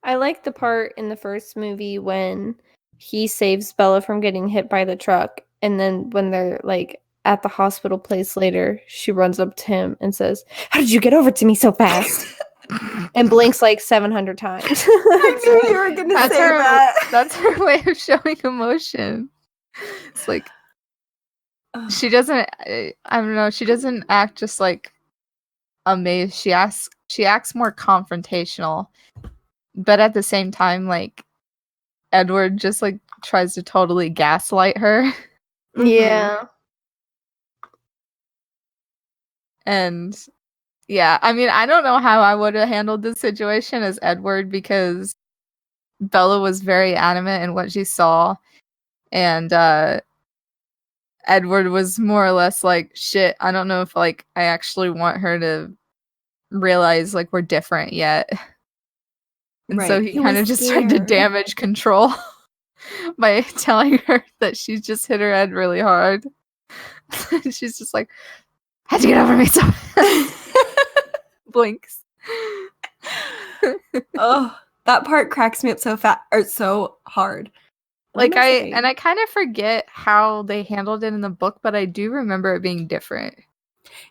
I like the part in the first movie when he saves Bella from getting hit by the truck, and then when they're like at the hospital place later, she runs up to him and says, "How did you get over to me so fast?" and blinks like 700 times. I knew you were gonna That's say her. that. That's her way of showing emotion. It's like she doesn't. I don't know. She doesn't act just like amazed. She acts more confrontational, but at the same time, like Edward just like tries to totally gaslight her. Yeah. And yeah, I mean, I don't know how I would have handled this situation as Edward because Bella was very adamant in what she saw, and Edward was more or less like, shit, I don't know if like I actually want her to realize like we're different yet. And so Right. he He kind of was just tried to scared. damage control by telling her that she's just hit her head really hard. She's just like, had to get over me so fast. Blinks. Oh, that part cracks me up so fat or so hard. What Like am saying? I kind of forget how they handled it in the book, but I do remember it being different.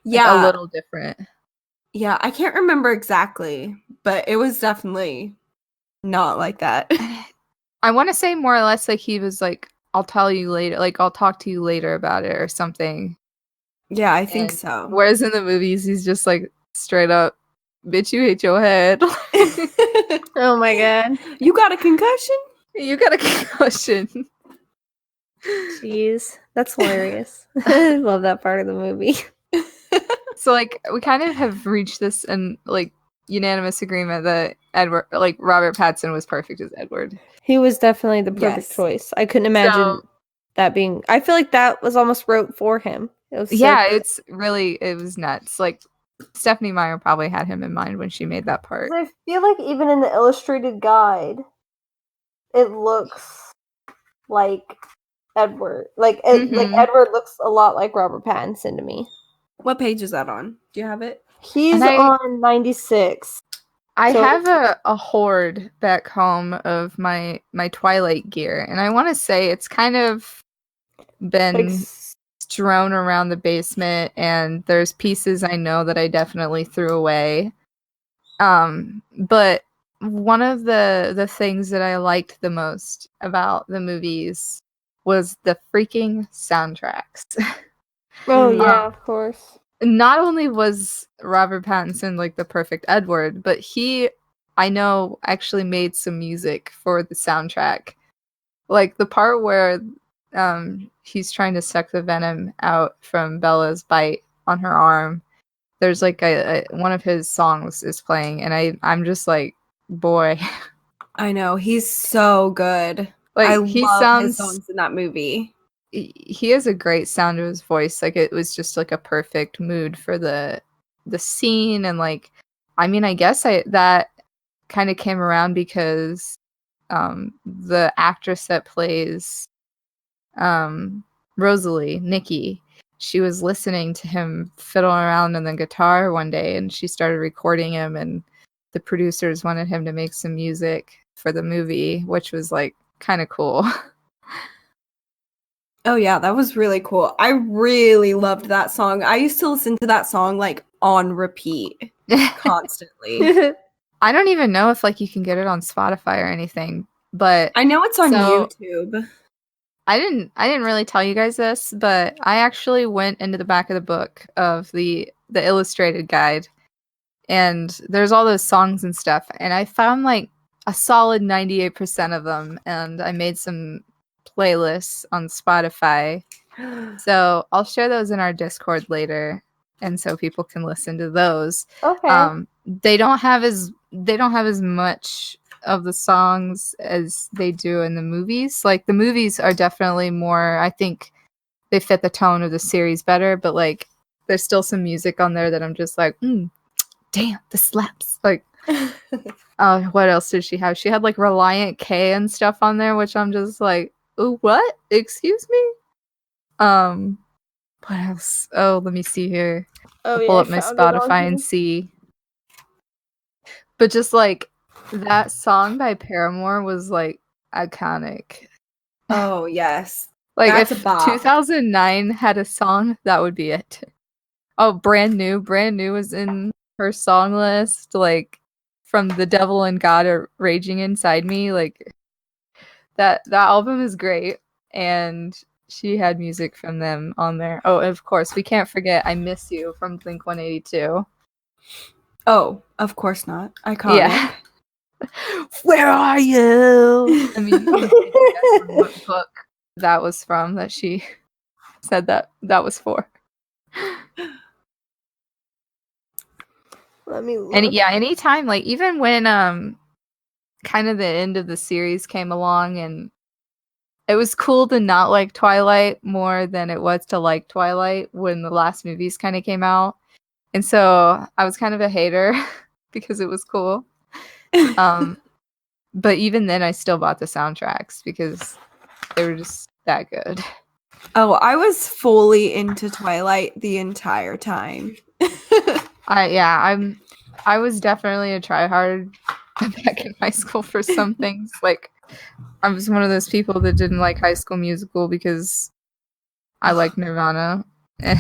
Like, a little different. Yeah, I can't remember exactly, but it was definitely not like that. I want to say more or less like he was like, I'll tell you later, like I'll talk to you later about it or something. Yeah, I think And so. whereas in the movies, he's just like straight up, bitch, you hit your head. Oh my god. You got a concussion? You got a concussion. Jeez. That's hilarious. I love that part of the movie. So like we kind of have reached this and like unanimous agreement that Edward, like Robert Pattinson, was perfect as Edward. He was definitely the perfect Yes. choice. I couldn't imagine So- that being. I feel like that was almost wrote for him. It was so Yeah, good. it was nuts. Like Stephanie Meyer probably had him in mind when she made that part. 'Cause I feel like even in the illustrated guide, it looks like Edward. Like Mhm. Edward looks a lot like Robert Pattinson to me. What page is that on? Do you have it? He's And I- on 96. I So- have a hoard back home of my Twilight gear, and I want to say it's kind of been Like, strewn around the basement, and there's pieces I know that I definitely threw away. But one of the things that I liked the most about the movies was the freaking soundtracks. oh Mm. yeah, of course. Not only was Robert Pattinson like the perfect Edward, but he, I know, actually made some music for the soundtrack. Like the part where he's trying to suck the venom out from Bella's bite on her arm. There's like a one of his songs is playing, and I'm just like, boy. I know, he's so good. Like I he love his sounds songs in that movie. he has a great sound to his voice. Like it was just like a perfect mood for the scene. And like I mean, I guess that kind of came around because the actress that plays Rosalie, Nikki, she was listening to him fiddle around on the guitar one day, and she started recording him, and the producers wanted him to make some music for the movie, which was like kind of cool. Oh yeah, that was really cool. I really loved that song. I used to listen to that song like on repeat constantly. I don't even know if like you can get it on Spotify or anything, but I know it's on So- YouTube. I didn't really tell you guys this, but I actually went into the back of the book of the illustrated guide, and there's all those songs and stuff, and I found like a solid 98% of them, and I made some playlists on Spotify. So I'll share those in our Discord later, and so people can listen to those. Okay. They don't have as much of the songs as they do in the movies. Like the movies are definitely more, I think they fit the tone of the series better, but like there's still some music on there that I'm just like, damn, this slaps. Like what else did she have? She had like Reliant K and stuff on there, which I'm just like, oh, what? Excuse me? What else? Oh, let me see here. Oh, I'll pull I up my found it on Spotify here. and see. But just like that song by Paramore was like iconic. Oh yes. Like That's if a bop. 2009 had a song, that would be it. Oh, Brand New was in her song list. Like from The Devil and God Are Raging Inside Me. Like that album is great, and she had music from them on there. Oh, and of course, we can't forget I Miss You from Blink-182. Oh, of course not. Iconic. Yeah. Where are you? I mean, you can guess from what book that was from that she said that was for. Let me look. And yeah, anytime, like even when kind of the end of the series came along, and it was cool to not like Twilight more than it was to like Twilight when the last movies kind of came out. And so I was kind of a hater because it was cool. But even then I still bought the soundtracks because they were just that good. Oh, I was fully into Twilight the entire time. I was definitely a tryhard back in high school for some things. Like I was one of those people that didn't like High School Musical because I like Nirvana. And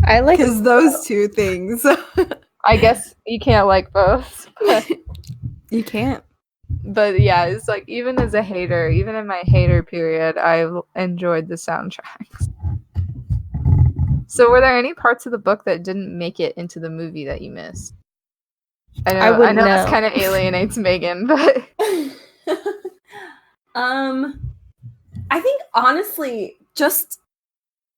I like Because those two things. I guess you can't like both. You can't. But yeah, it's like even as a hater, even in my hater period, I enjoyed the soundtracks. So were there any parts of the book that didn't make it into the movie that you missed? I know wouldn't this know. kind of alienates Megan, but I think honestly, just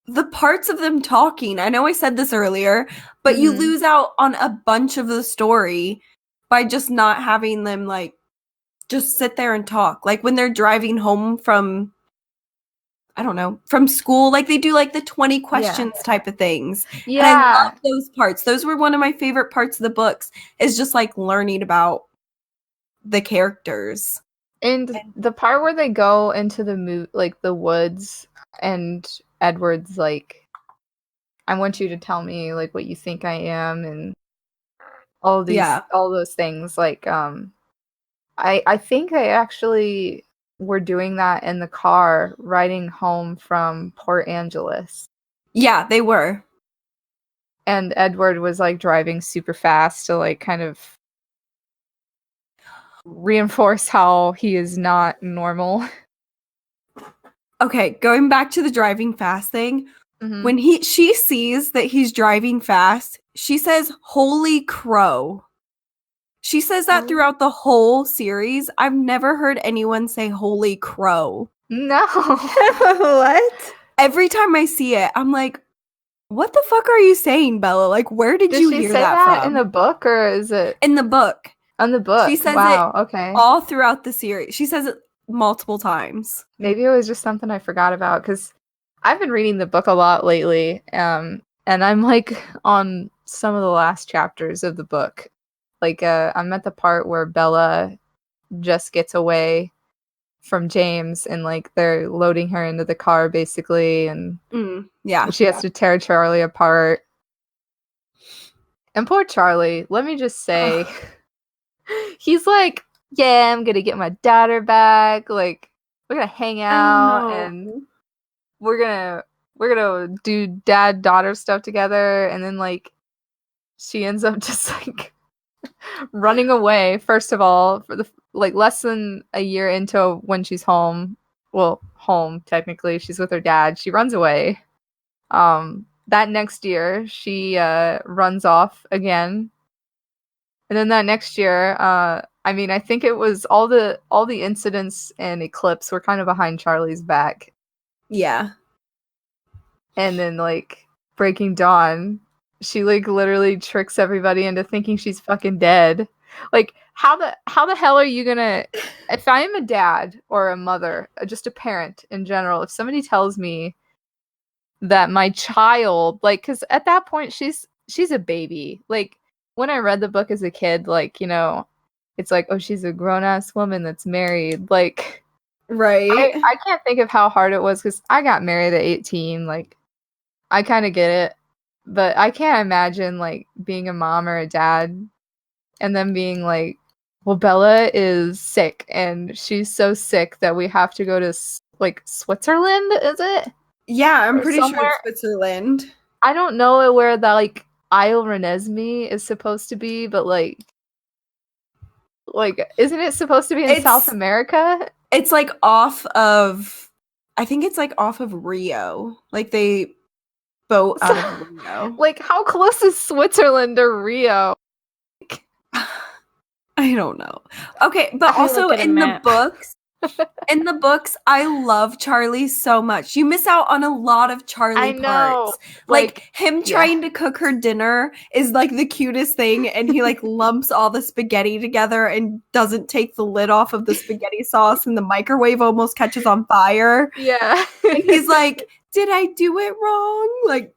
the parts of them talking. I know I said this earlier, but you Mhm. lose out on a bunch of the story by just not having them like just sit there and talk. Like when they're driving home from I don't know, from school, like they do like the 20 questions type of things. And I love those parts. Those were one of my favorite parts of the books, is just like learning about the characters. And the part where they go into the like the woods, and Edward's like, I want you to tell me like what you think I am, and all those things. Like I think they actually were doing that in the car riding home from Port Angeles. Yeah, they were. And Edward was like driving super fast to like kind of reinforce how he is not normal. Okay, going back to the driving fast thing, Mhm. when she sees that he's driving fast, she says, "Holy crow." She says that throughout the whole series. I've never heard anyone say "Holy crow." No. What? Every time I see it, I'm like, what the fuck are you saying, Bella? Like, where did you she hear say that from? in the book, or is it In the book. on the book? She says wow, it okay. all throughout the series. She says it multiple times. Maybe it was just something I forgot about because I've been reading the book a lot lately, and I'm like on some of the last chapters of the book. Like, I'm at the part where Bella just gets away from James, and like they're loading her into the car basically, and Yeah. she has to tear Charlie apart. And poor Charlie, let me just say, he's like, yeah, I'm gonna get my daughter back. Like, we're gonna hang out and we're gonna do dad daughter stuff together. And then like she ends up just like running away. First of all, for the like less than a year into when she's home. Well, home technically, she's with her dad. She runs away. That next year, she runs off again. And then that next year, I mean, I think it was all the incidents and Eclipse were kind of behind Charlie's back. Yeah. And then like Breaking Dawn, she like literally tricks everybody into thinking she's fucking dead. Like how the hell are you gonna, if I am a dad or a mother, just a parent in general, if somebody tells me that my child, like, because at that point she's a baby. Like when I read the book as a kid, like, you know, it's like, oh, she's a grown-ass woman that's married. Like, right. I can't think of how hard it was because I got married at 18. Like, I kind of get it, but I can't imagine like being a mom or a dad and then being like, well, Bella is sick and she's so sick that we have to go to like Switzerland, is it? Yeah, I'm Or pretty sure somewhere. it's Switzerland. I don't know where the like Isle Renesmee is supposed to be, but like isn't it supposed to be in South America? It's like off of, I think it's like off of Rio. Like they boat out of Rio. Like how close is Switzerland to Rio? I don't know. Okay, but also in the books, I love Charlie so much. You miss out on a lot of Charlie parts. Like him trying to cook her dinner is like the cutest thing, and he like lumps all the spaghetti together and doesn't take the lid off of the spaghetti sauce, and the microwave almost catches on fire. Yeah. And he's like, "Did I do it wrong?" Like,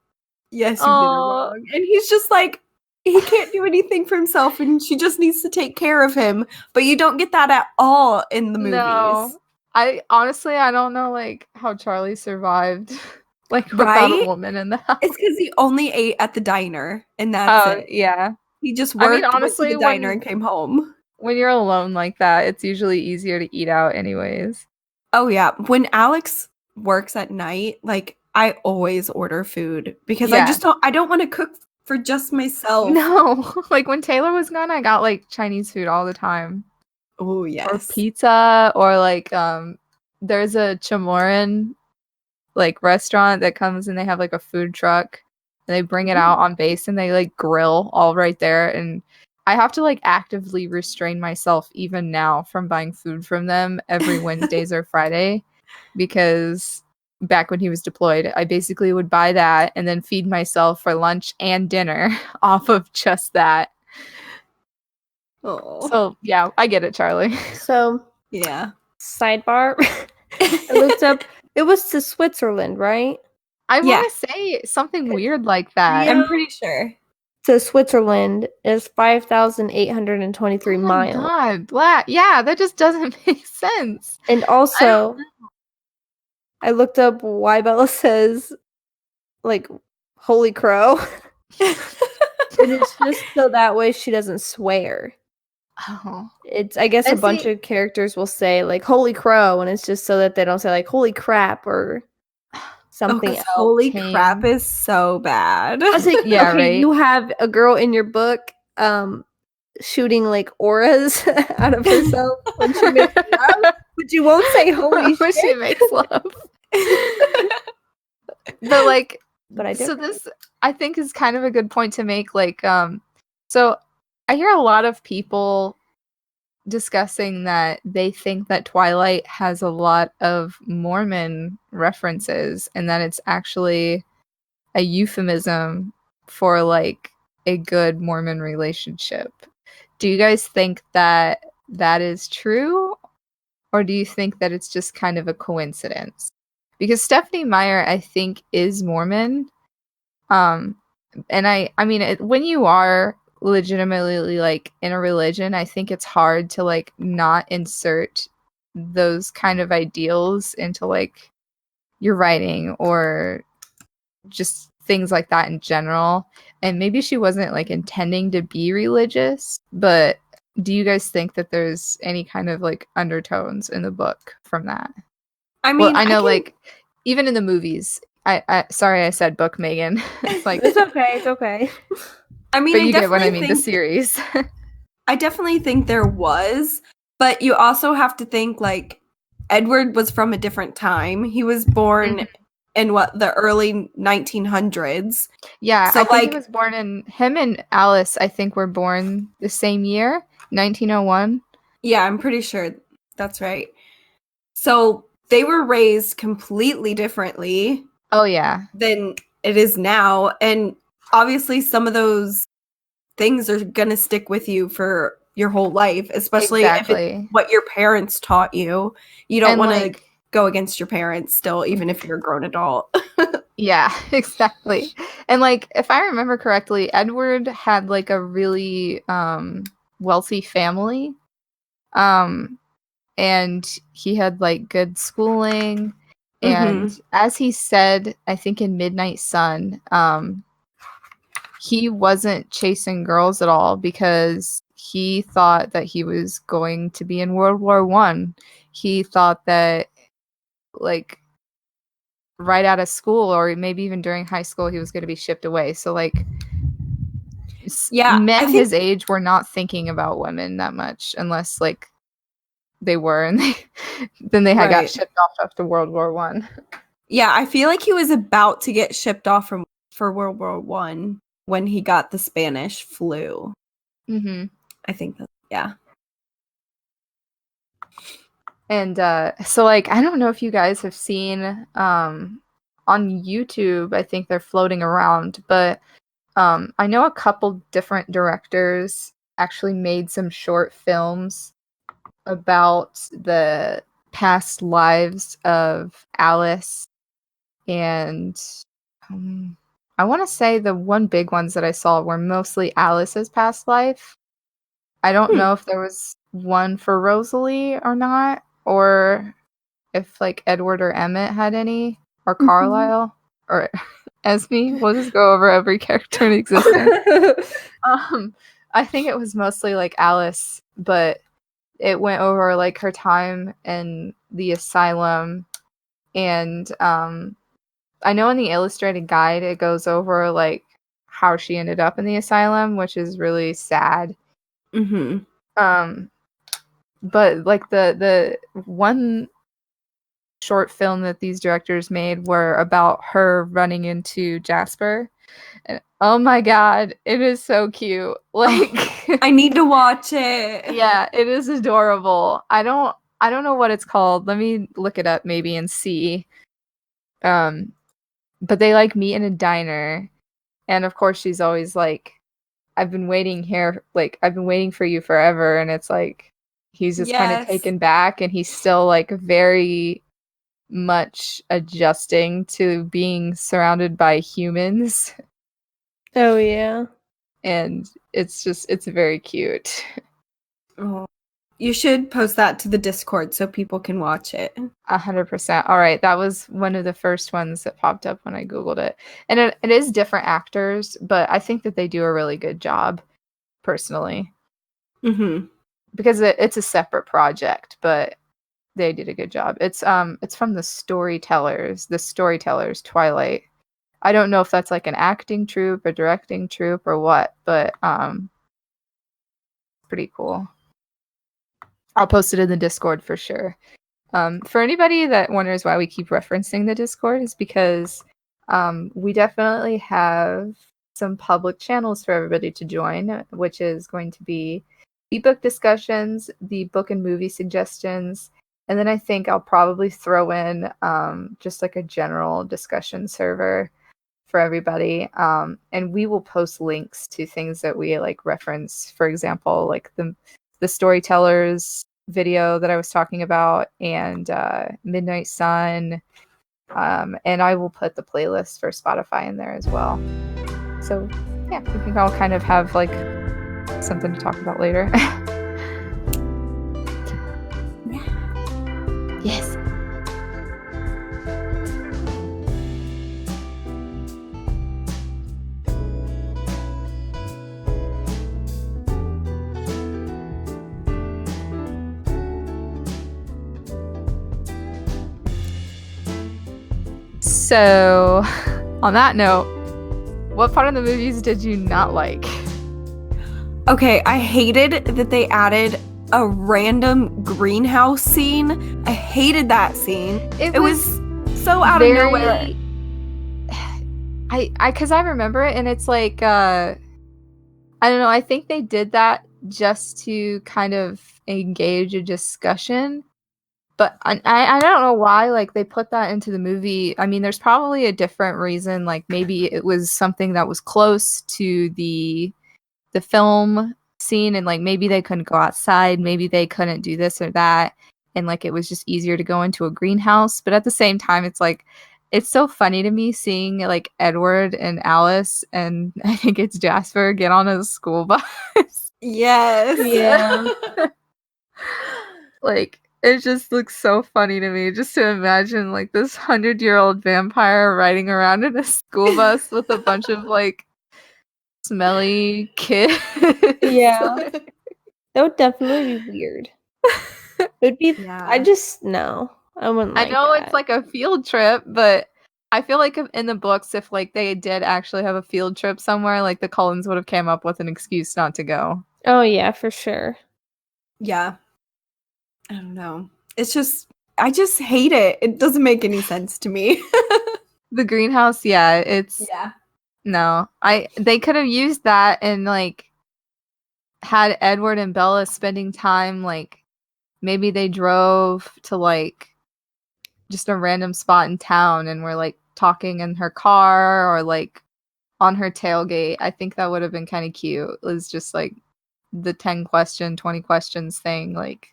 yes, you did it wrong. And he's just like, he can't do anything for himself and she just needs to take care of him. But you don't get that at all in the movies. No. I honestly, I don't know like how Charlie survived like without a woman in the house. It's because he only ate at the diner and that's it. Yeah. He just worked, honestly, went to the diner and came home. When you're alone like that, it's usually easier to eat out anyways. Oh yeah. When Alex works at night, like I always order food because I don't want to cook for just myself. No. Like when Taylor was gone, I got like Chinese food all the time. Oh yes. Or pizza, or like there's a Chamoran like restaurant that comes and they have like a food truck and they bring it out on base and they like grill all right there, and I have to like actively restrain myself even now from buying food from them every Wednesdays or Friday, because back when he was deployed, I basically would buy that and then feed myself for lunch and dinner off of just that. Oh. So yeah, I get it, Charlie. So yeah. Sidebar. I looked up. It was to Switzerland, right? I want to say something weird like that. Yeah. I'm pretty sure. To Switzerland is 5,823 miles. God, yeah, that just doesn't make sense. And also, I looked up why Bella says, like, holy crow. And it's just so that way she doesn't swear. Oh. It's, I guess, a bunch of characters will say, like, holy crow, and it's just so that they don't say, like, holy crap, or something else. Holy crap is so bad. I was like, yeah, okay, right? You have a girl in your book shooting, like, auras out of herself when she makes love, but you won't say holy when shit. she makes love. But, like, so this, I think, is kind of a good point to make. Like, so I hear a lot of people discussing that they think that Twilight has a lot of Mormon references and that it's actually a euphemism for like a good Mormon relationship. Do you guys think that that is true? Or do you think that it's just kind of a coincidence? Because Stephanie Meyer, I think, is Mormon. And I mean, when you are legitimately like in a religion, I think it's hard to like not insert those kind of ideals into like your writing or just things like that in general. And maybe she wasn't like intending to be religious, but do you guys think that there's any kind of like undertones in the book from that? I Well, mean, I know like even in the movies. I sorry I said book, Megan. It's like It's okay. It's okay. I mean, but I you get what I definitely mean, the think series. I definitely think there was, but you also have to think like Edward was from a different time. He was born in what, the early 1900s. Yeah, So I think like he was born in him and Alice, I think were born the same year, 1901. yeah, I'm pretty sure that's right. So they were raised completely differently Oh yeah. than it is now, and obviously some of those things are going to stick with you for your whole life, especially if it's Exactly. what your parents taught you. You don't And want to like go against your parents still, even if you're a grown adult. yeah, exactly. And like if I remember correctly, Edward had like a really wealthy family. Um and he had like good schooling, and as he said, I think in Midnight Sun, he wasn't chasing girls at all because he thought that he was going to be in World War One. He thought that like right out of school or maybe even during high school he was going to be shipped away. So like Yeah, I men think his age were not thinking about women that much unless like they were, and then they had got right. shipped off after World War One. Yeah, I feel like he was about to get shipped off for World War One when he got the Spanish flu. Mm-hmm. I think that, yeah. And so like I don't know if you guys have seen on YouTube, I think they're floating around, but I know a couple different directors actually made some short films about the past lives of Alice, and I want to say the one big ones that I saw were mostly Alice's past life. I don't know if there was one for Rosalie or not, or if like Edward or Emmett had any, or Carlisle, or Esme. We'll just go over every character in existence. I think it was mostly like Alice, but it went over like her time in the asylum, and I know in the illustrated guide it goes over like how she ended up in the asylum, which is really sad. Mm-hmm. But like the one short film that these directors made were about her running into Jasper. And oh my god, it is so cute. Like I need to watch it. yeah, it is adorable. I don't know what it's called. Let me look it up maybe and see. But they like meet in a diner, and of course she's always like, I've been waiting here, like I've been waiting for you forever, and it's like he's just kind of Yes. taken back, and he's still like very much adjusting to being surrounded by humans. Oh yeah. And it's very cute. Oh, you should post that to the Discord so people can watch it. 100%. All right, that was one of the first ones that popped up when I googled it, and it is different actors, but I think that they do a really good job personally, Mm-hmm. because it's a separate project, but they did a good job. It's from the Storytellers Twilight. I don't know if that's like an acting troupe, a directing troupe, or what, but pretty cool. I'll post it in the Discord for sure. For anybody that wonders why we keep referencing the Discord, is because we definitely have some public channels for everybody to join, which is going to be the book discussions, the book and movie suggestions, and then I think I'll probably throw in just like a general discussion server for everybody. And we will post links to things that we like reference. For example, like the storytellers video that I was talking about, and Midnight Sun. And I will put the playlist for Spotify in there as well. So yeah, we can all kind of have like something to talk about later. Yes. So, on that note, what part of the movies did you not like? Okay, I hated that they added a random greenhouse scene. I hated that scene. It was so out of nowhere. Because I remember it, and it's like, I don't know, I think they did that just to kind of engage a discussion. But I don't know why, like, they put that into the movie. I mean, there's probably a different reason. Like, maybe it was something that was close to the film scene, and, like, maybe they couldn't go outside. Maybe they couldn't do this or that. And, like, it was just easier to go into a greenhouse. But at the same time, it's, like, it's so funny to me seeing, like, Edward and Alice, and I think it's Jasper, get on a school bus. Yes. Yeah. Like, it just looks so funny to me just to imagine like this 100-year-old vampire riding around in a school bus with a bunch of like smelly kids. Yeah. That would definitely be weird. It would be. Yeah. I just no. I wouldn't. I Like know that. it's like a field trip, but I feel like in the books, if like they did actually have a field trip somewhere, like the Cullens would have came up with an excuse not to go. Oh yeah, for sure. Yeah. I don't know. It's just, I just hate it. It doesn't make any sense to me. The greenhouse, yeah, it's Yeah. no. They could have used that and like had Edward and Bella spending time, like maybe they drove to like just a random spot in town and were like talking in her car or like on her tailgate. I think that would have been kind of cute. It was just like the 20 questions thing, like,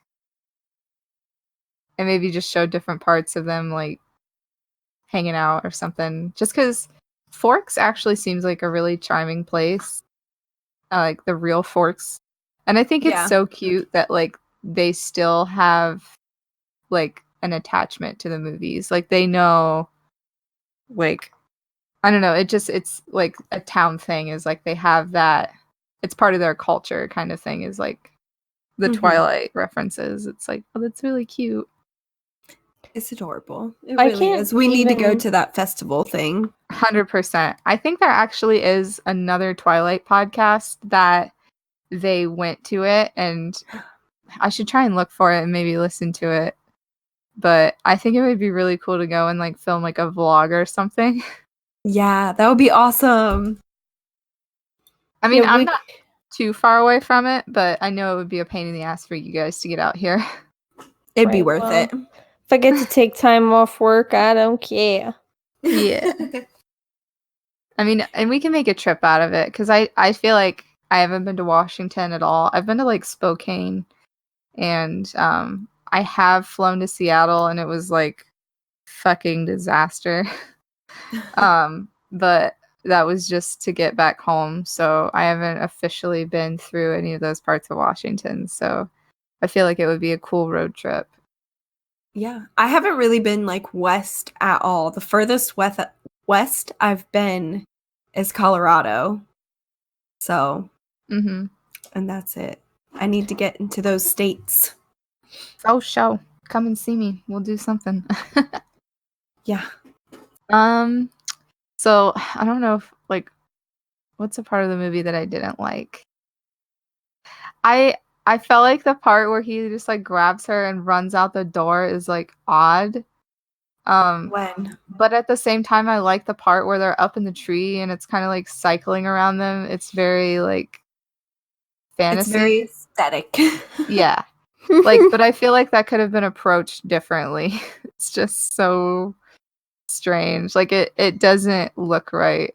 and maybe just show different parts of them like hanging out or something. Just because Forks actually seems like a really charming place, like the real Forks, and I think it's so cute that like they still have like an attachment to the movies. Like they know, like I don't know. It's like a town thing. Is like they have that. It's part of their culture, kind of thing. Is like the Twilight references. It's like, oh, that's really cute. It's adorable. It really is. We need to go to that festival thing. 100%. I think there actually is another Twilight podcast that they went to it, and I should try and look for it and maybe listen to it. But I think it would be really cool to go and like film like a vlog or something. Yeah, that would be awesome. I mean, I'm not too far away from it, but I know it would be a pain in the ass for you guys to get out here. It'd be worth it. If I get to take time off work, I don't care. Yeah. I mean, and we can make a trip out of it because I feel like I haven't been to Washington at all. I've been to like Spokane, and I have flown to Seattle, and it was like fucking disaster. But that was just to get back home, so I haven't officially been through any of those parts of Washington. So I feel like it would be a cool road trip. Yeah, I haven't really been like west at all. The furthest west I've been is Colorado. So, and that's it. I need to get into those states. Oh, show. Come and see me. We'll do something. Yeah. So I don't know if like, what's a part of the movie that I didn't like? I felt like the part where he just like grabs her and runs out the door is like odd. When? But at the same time, I like the part where they're up in the tree and it's kind of like cycling around them. It's very like fantasy. It's very aesthetic. Yeah. Like, but I feel like that could have been approached differently. It's just so strange. Like it doesn't look right.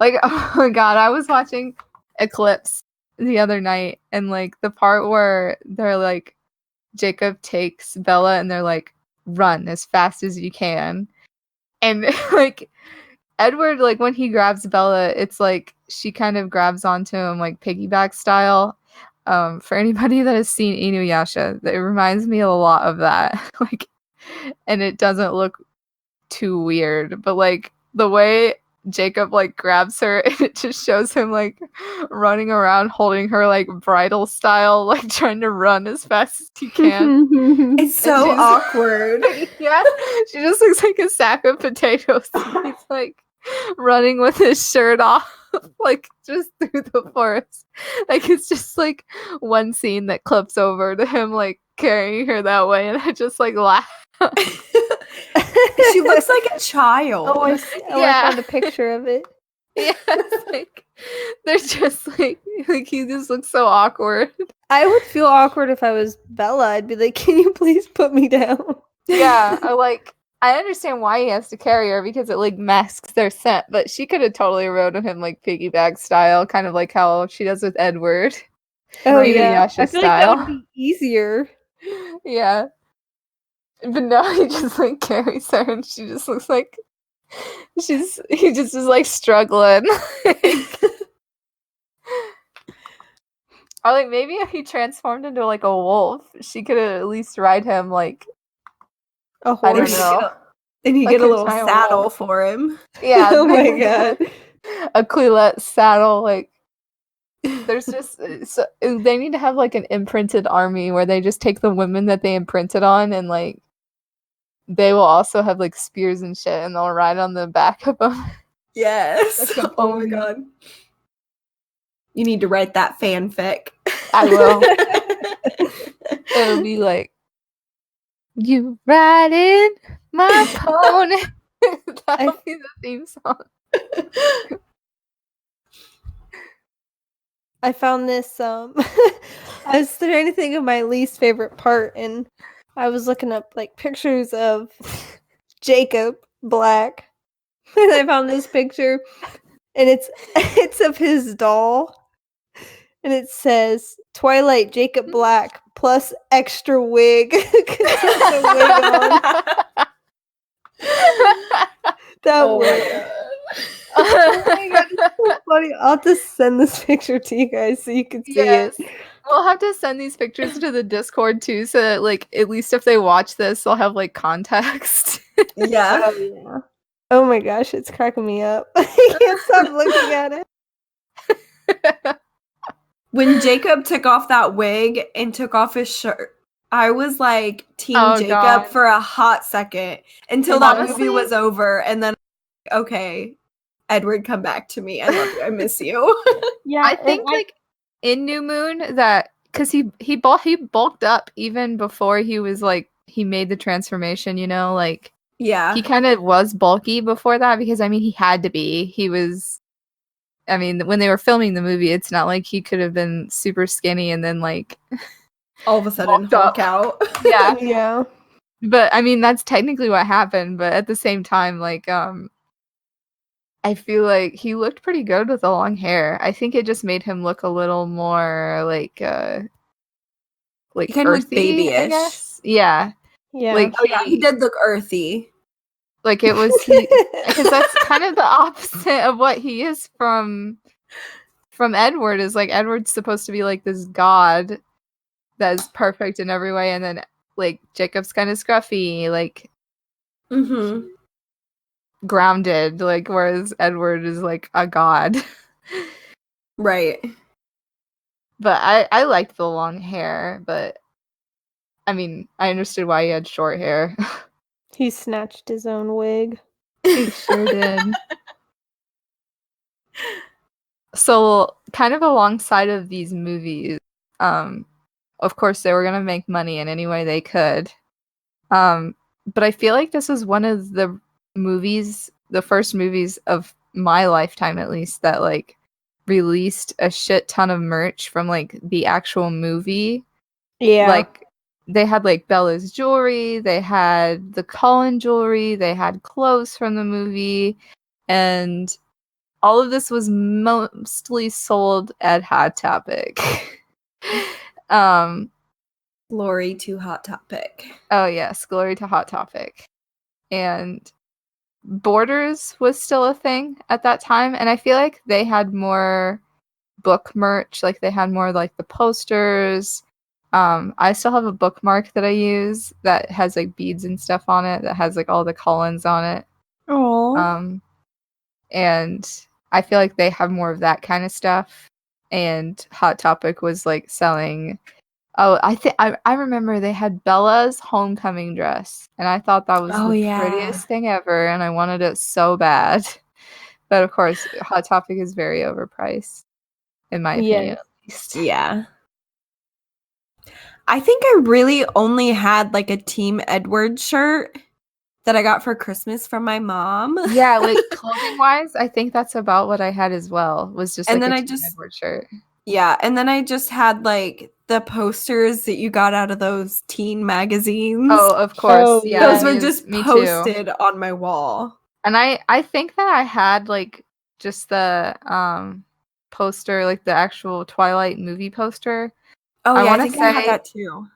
Like, oh my god, I was watching Eclipse the other night, and like the part where they're like Jacob takes Bella and they're like, run as fast as you can. And like Edward, like when he grabs Bella, it's like she kind of grabs onto him like piggyback style. For anybody that has seen Inuyasha, it reminds me a lot of that. Like, and it doesn't look too weird, but like the way Jacob like grabs her, and it just shows him like running around holding her like bridal style, like trying to run as fast as he can. It's so she's- awkward. Yeah, she just looks like a sack of potatoes. He's like running with his shirt off, like just through the forest. Like it's just like one scene that clips over to him like carrying her that way, and I just like laugh. She looks like a child. Oh, I see. Oh, Yeah. I found a picture of it. Yeah, it's like they're just like he just looks so awkward. I would feel awkward if I was Bella. I'd be like, "Can you please put me down?" Yeah, I understand why he has to carry her because it like masks their scent, but she could have totally rode him like piggyback style, kind of like how she does with Edward. Oh Right, yeah, Inuyasha I feel like that style. would be easier. Yeah. But now he just like carries her and she just looks like he just is like struggling. Or like maybe if he transformed into like a wolf, she could at least ride him like A I don't horse. know. And you Like get a a little giant saddle wolf. for him. Yeah. Oh my god. A Quillette saddle, like there's just so, they need to have like an imprinted army where they just take the women that they imprinted on and like they will also have like spears and shit and they'll ride on the back of them. Yes. Like a Oh my pony. god. You need to write that fanfic. I will. It'll be like, you riding my pony. That'll be the theme song. I found this I was trying to think of my least favorite part and I was looking up like pictures of Jacob Black. And I found this picture and it's of his doll. And it says Twilight Jacob Black plus extra wig. 'Cause he has a wig on. That Oh my wig. god. Oh my god, it's so funny. I'll just send this picture to you guys so you can see Yes. it. We'll have to send these pictures to the Discord too, so that like at least if they watch this, they'll have like context. Yeah. Oh yeah. Oh my gosh, it's cracking me up. I can't stop looking at it. When Jacob took off that wig and took off his shirt, I was like Team Oh, Jacob God. for a hot second until And that honestly- movie was over. And then, okay, Edward, come back to me. I love you. I miss you. Yeah, I think like in New Moon that because he bulked up even before he was like he made the transformation, you know, like Yeah. he kind of was bulky before that because I mean he had to be. He was I mean when they were filming the movie, it's not like he could have been super skinny and then like All of a sudden, Bulked up. Hulk out. yeah. yeah. But I mean that's technically what happened, but at the same time like I feel like he looked pretty good with the long hair. I think it just made him look a little more like He kinda looked earthy, I babyish. guess. Yeah. Yeah. Like Oh, yeah, he did look earthy. like it was because that's kind of the opposite of what he is from Edward is like Edward's supposed to be like this god that is perfect in every way and then like Jacob's kind of scruffy, like Mm-hmm. grounded, like whereas Edward is like a god. Right. But I liked the long hair, but I mean, I understood why he had short hair. He snatched his own wig. He sure did. So, kind of alongside of these movies, of course they were gonna make money in any way they could. But I feel like this was one of the movies, the first movies of my lifetime at least, that like released a shit ton of merch from like the actual movie. Yeah. Like they had like Bella's jewelry, they had the Cullen jewelry, they had clothes from the movie, and all of this was mostly sold at Hot Topic. Glory to Hot Topic. Oh yes, Glory to Hot Topic. And Borders was still a thing at that time, and I feel like they had more book merch. Like they had more like the posters. I still have a bookmark that I use that has like beads and stuff on it, that has like all the Collins on it. Oh. And I feel like they have more of that kind of stuff. And Hot Topic was like selling. Oh, I remember they had Bella's homecoming dress, and I thought that was prettiest thing ever, and I wanted it so bad. But of course, Hot Topic is very overpriced, in my opinion, at least. Yeah. I think I really only had like a Team Edward shirt that I got for Christmas from my mom. Yeah, like clothing wise, I think that's about what I had as well. Was just and like then a Team Edward shirt. Yeah, and then I just had like the posters that you got out of those teen magazines. Oh, of course. Oh, yeah. Those were just posted on my wall. And I think that I had like just the poster, like the actual Twilight movie poster. Oh, yeah, I think I had that too.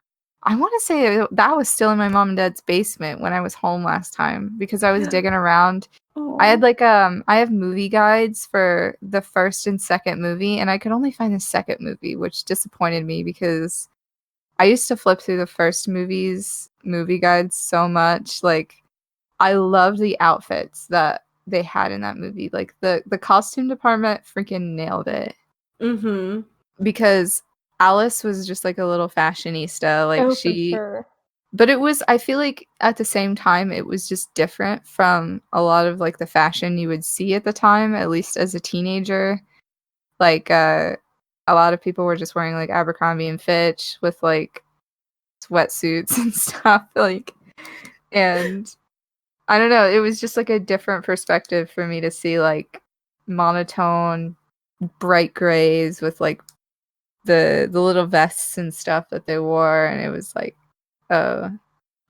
I want to say that was still in my mom and dad's basement when I was home last time, because I was digging around. Oh. I had like I have movie guides for the first and second movie, and I could only find the second movie, which disappointed me because I used to flip through the first movie guides so much. Like I loved the outfits that they had in that movie. Like the costume department freaking nailed it. Mm-hmm. Because Alice was just like a little fashionista. Like for sure. But it was, I feel like at the same time, it was just different from a lot of like the fashion you would see at the time, at least as a teenager. Like a lot of people were just wearing like Abercrombie and Fitch with like sweatsuits and stuff. Like, and I don't know, it was just like a different perspective for me to see like monotone, bright grays with like the little vests and stuff that they wore, and it was like, I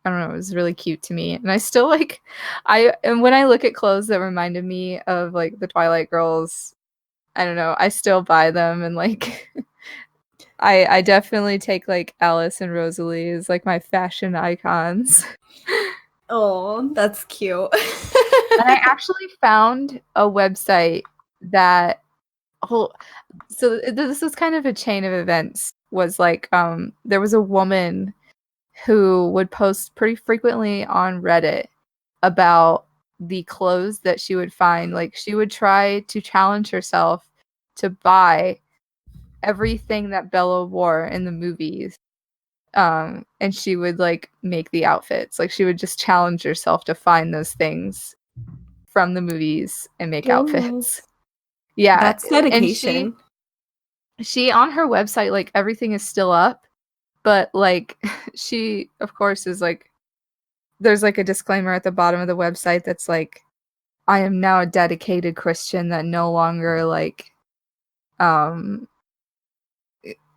don't know, it was really cute to me. And I still like, and when I look at clothes that reminded me of like the Twilight girls, I don't know, I still buy them, and like I definitely take like Alice and Rosalie as like my fashion icons. Oh, that's cute. And I actually found a website that so this was kind of a chain of events. Was like there was a woman who would post pretty frequently on Reddit about the clothes that she would find. Like she would try to challenge herself to buy everything that Bella wore in the movies. And she would like make the outfits. Like she would just challenge herself to find those things from the movies and make outfits. Yeah. That's dedication. And she on her website, like everything is still up, but like she of course is like, there's like a disclaimer at the bottom of the website that's like, I am now a dedicated Christian that no longer like I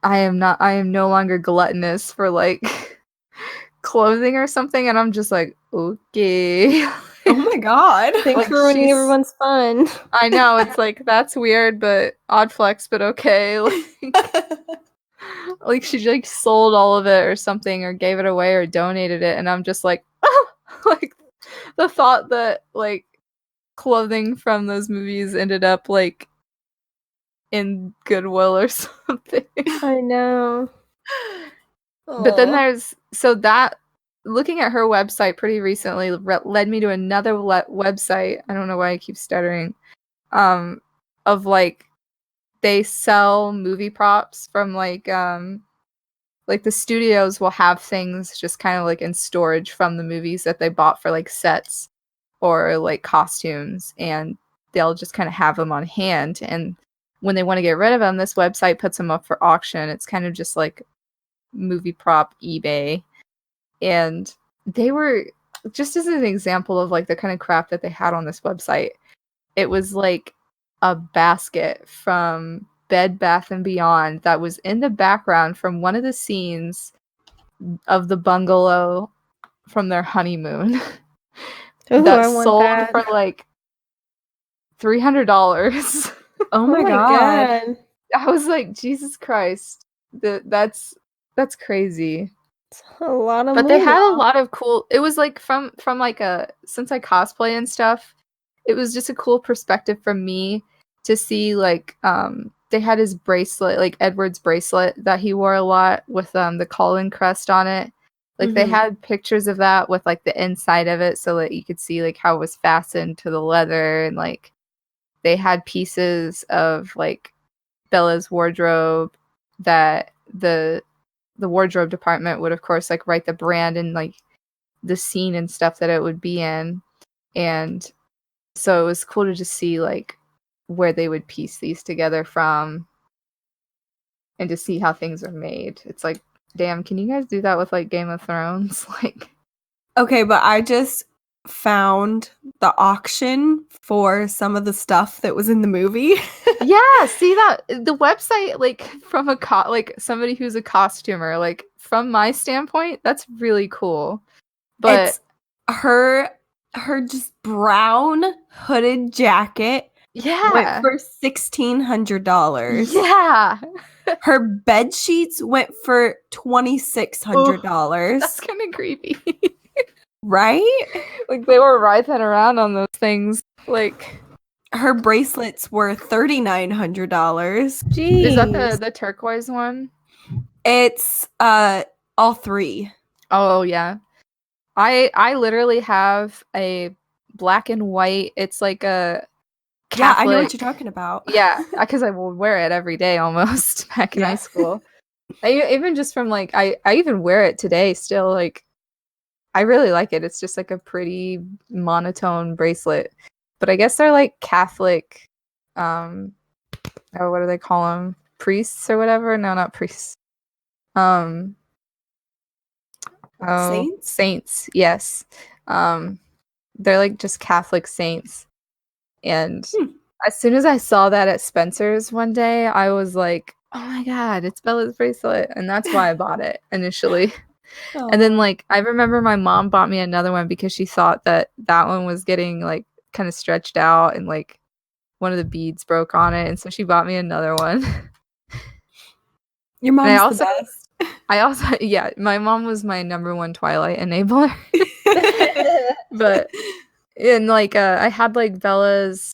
am no longer gluttonous for like clothing or something, and I'm just like, okay. Oh my god. Thanks Like, for ruining everyone's fun. I know, it's like, that's weird, but odd flex, but okay. Like she like sold all of it or something, or gave it away or donated it, and I'm just like, oh! Like the thought that like clothing from those movies ended up like in Goodwill or something. I know. But then there's, so that, looking at her website pretty recently led me to another website. I don't know why I keep stuttering. Of like, they sell movie props from like the studios will have things just kind of like in storage from the movies that they bought for like sets or like costumes, and they'll just kind of have them on hand, and when they want to get rid of them, this website puts them up for auction. It's kind of just like movie prop eBay. And they were, just as an example of like the kind of crap that they had on this website, it was like a basket from Bed Bath & Beyond that was in the background from one of the scenes of the bungalow from their honeymoon. Ooh, that I want sold that. for like $300. Oh my god. I was like, Jesus Christ, that's crazy. It's a lot of But they money. had a lot of cool. It was like from like a since I cosplay and stuff, it was just a cool perspective from me to see like they had his bracelet, like Edward's bracelet that he wore a lot with the Colin crest on it. Like they Mhm. had pictures of that with like the inside of it so that you could see like how it was fastened to the leather, and like they had pieces of like Bella's wardrobe that the wardrobe department would of course like write the brand and like the scene and stuff that it would be in. And so it was cool to just see like where they would piece these together from and to see how things are made. It's like, damn, can you guys do that with like Game of Thrones? Like, Okay, but I just found the auction for some of the stuff that was in the movie. yeah, see that the website, like from a like somebody who's a costumer, like from my standpoint, that's really cool. But It's her just brown hooded jacket went yeah, for $1,600. yeah, Her bed sheets went for $2,600. that's kind of creepy. Right? Like they were writhing around on those things. Like, Her bracelets were $3,900. Jeez. is that the turquoise one? It's all three. Oh yeah, I literally have a black and white. It's like a Yeah, I Catholic. know what you're talking about. Yeah, because I will wear it every day almost back in Yeah. high school. Even just from like I even wear it today still. Like I really like it. It's just like a pretty monotone bracelet. But I guess they're like Catholic, oh, what do they call them? Priests or whatever? No, not priests. Oh, Saints? saints. Yes. They're like just Catholic saints. And as soon as I saw that at Spencer's one day, I was like, oh my god, it's Bella's bracelet. And that's why I bought it initially. And then like I remember my mom bought me another one because she thought that one was getting like kind of stretched out and like one of the beads broke on it, and so she bought me another one. Your mom's And I also the best. I also yeah, my mom was my number one Twilight enabler. But and like I had like Bella's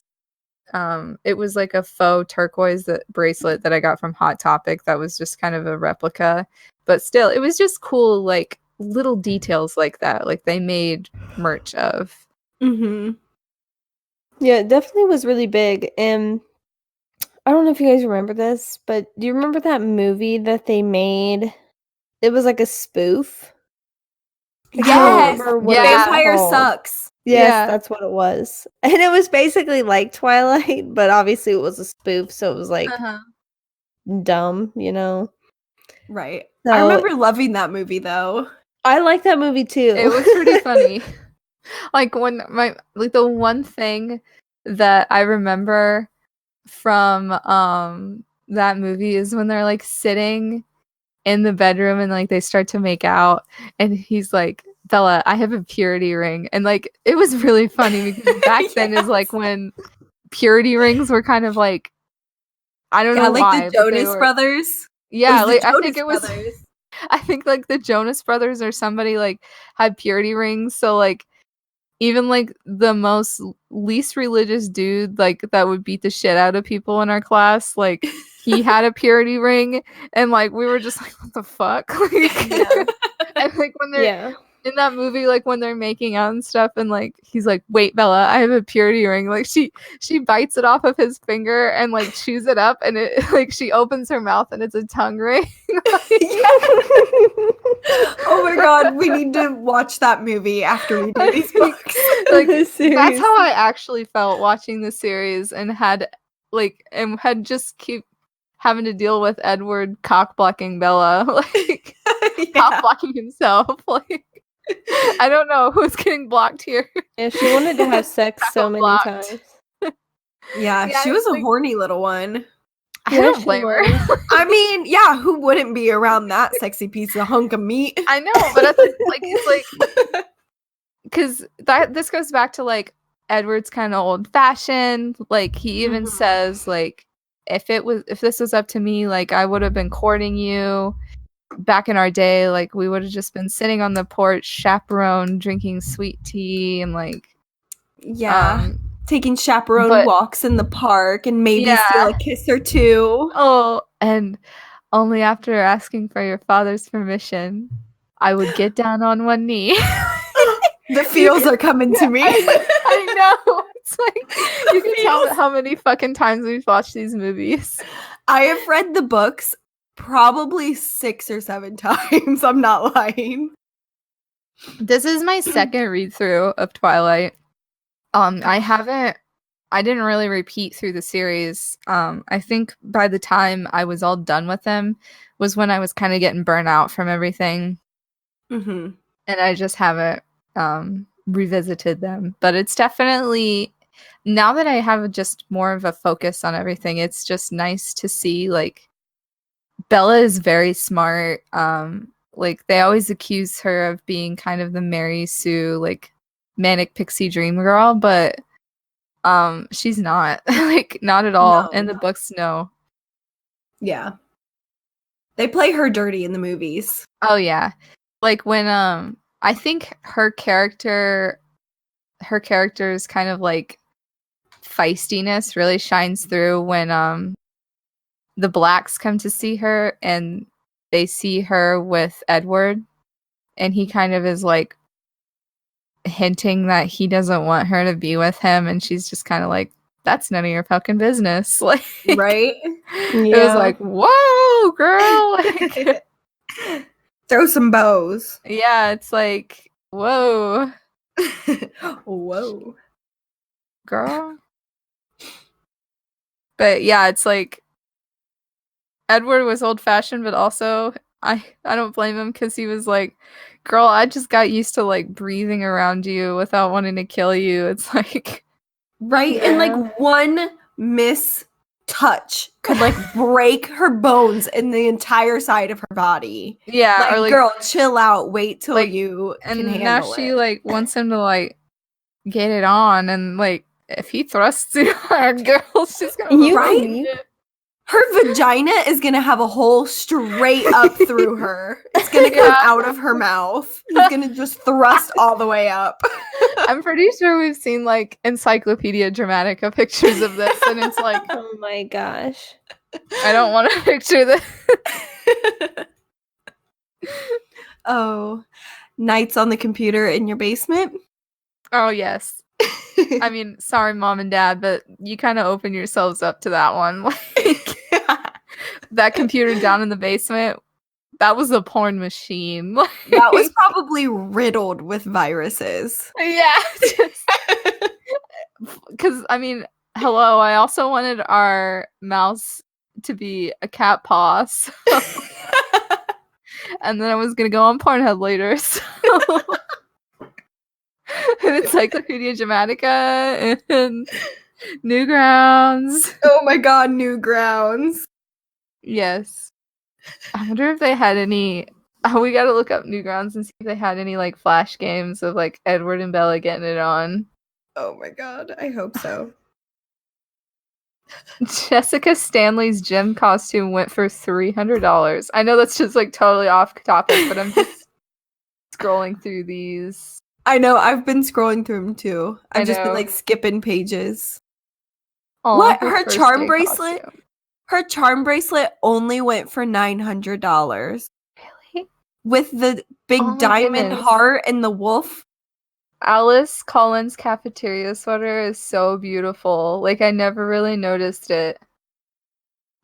it was like a faux turquoise bracelet that I got from Hot Topic that was just kind of a replica, but still it was just cool, like little details like that, like they made merch of. Mm-hmm. Yeah, it definitely was really big. And I don't know if you guys remember this, but do you remember that movie that they made? It was like a spoof. I can't Yes! remember what it was Vampire called. Sucks. Yes, Yeah. that's what it was. And it was basically like Twilight, but obviously it was a spoof, so it was like dumb, you know? Right. So, I remember loving that movie though. I like that movie too. It was pretty funny. Like when the one thing that I remember from that movie is when they're like sitting in the bedroom and like they start to make out and he's like, Bella, I have a purity ring. And like it was really funny because back then is like when purity rings were kind of like, I don't know like why, the but they Jonas were- Brothers. Yeah, It was like the I Jonas think it was Brothers. I think like the Jonas Brothers or somebody like had purity rings, so like even like the most least religious dude like that would beat the shit out of people in our class, like he had a purity ring, and like we were just like, what the fuck? Like, Yeah. and like when they're Yeah. in that movie, like when they're making out and stuff, and like he's like, wait, Bella, I have a purity ring. Like she bites it off of his finger and like chews it up, and it like she opens her mouth and it's a tongue ring. Oh my god, we need to watch that movie after we do these books. Like that's Seriously. how I actually felt watching the series, and had just keep having to deal with Edward cock blocking Bella, like cock blocking himself. Like I don't know who's getting blocked here. Yeah, she wanted to have sex so Got many blocked. times. Yeah, Yeah, she was a like- horny little one. I Yeah, don't she blame her. was. I mean, yeah, who wouldn't be around that sexy piece of hunk of meat? I know, but it's like because this goes back to like Edward's kind of old fashioned. Like he even Mhm. says like if this was up to me, like I would have been courting you. back in our day, like we would have just been sitting on the porch, chaperone, drinking sweet tea, and like taking chaperone but- walks in the park and maybe Yeah. steal a kiss or two. Oh, and only after asking for your father's permission, I would get down on one knee. The feels are coming to me. I know. It's like you can tell how many fucking times we've watched these movies. I have read the books probably 6 or 7 times. I'm not lying. This is my second read through of Twilight. I didn't really repeat through the series. I think by the time I was all done with them was when I was kind of getting burnt out from everything. Mm-hmm. And I just haven't revisited them. But it's definitely, now that I have just more of a focus on everything, it's just nice to see, like, Bella is very smart. Like, they always accuse her of being kind of the Mary Sue, like, manic pixie dream girl, but she's not. Like, not at all. No. In the books, no. Yeah. They play her dirty in the movies. Oh yeah. Like when I think her character's kind of like feistiness really shines through when the Blacks come to see her and they see her with Edward, and he kind of is like hinting that he doesn't want her to be with him, and she's just kind of like, that's none of your fucking business. Like, Right? It was like, whoa, girl. Like, throw some bows. yeah, it's like, whoa, Whoa. girl. But yeah, it's like Edward was old fashioned, but also I don't blame him, because he was like, girl, I just got used to like breathing around you without wanting to kill you. It's like, Right? And like one touch could like break her bones in the entire side of her body. yeah, Like, or like, girl, chill out. Wait till like, you and can now handle she it. like wants him to like get it on, and like if he thrusts too hard, girl, she's gonna You Right? believe- Her vagina is gonna have a hole straight up through her. It's gonna come Yeah. out of her mouth. It's gonna just thrust all the way up. I'm pretty sure we've seen like Encyclopedia Dramatica pictures of this, and it's like, Oh my gosh. I don't want to picture this. Oh, nights on the computer in your basement? Oh yes. I mean, sorry, mom and dad, but you kind of open yourselves up to that one. Like, that computer down in the basement, that was a porn machine. That was probably riddled with viruses. Yeah. Because, I mean, hello, I also wanted our mouse to be a cat paw. So. And then I was going to go on Pornhub later. So. And Encyclopedia Dramatica and Newgrounds. Oh my god, Newgrounds. Yes. I wonder if they had any. Oh, we gotta look up Newgrounds and see if they had any like flash games of like Edward and Bella getting it on. Oh my god, I hope so. Jessica Stanley's gym costume went for $300. I know that's just like totally off topic, but I'm just scrolling through these. I know, I've been scrolling through them too. I I've just been know. like skipping pages. Aw, What? Her first charm day bracelet? costume. Her charm bracelet only went for $900 Really? with the big Oh my diamond goodness. heart and the wolf. Alice Collins' cafeteria sweater is so beautiful. Like, I never really noticed it.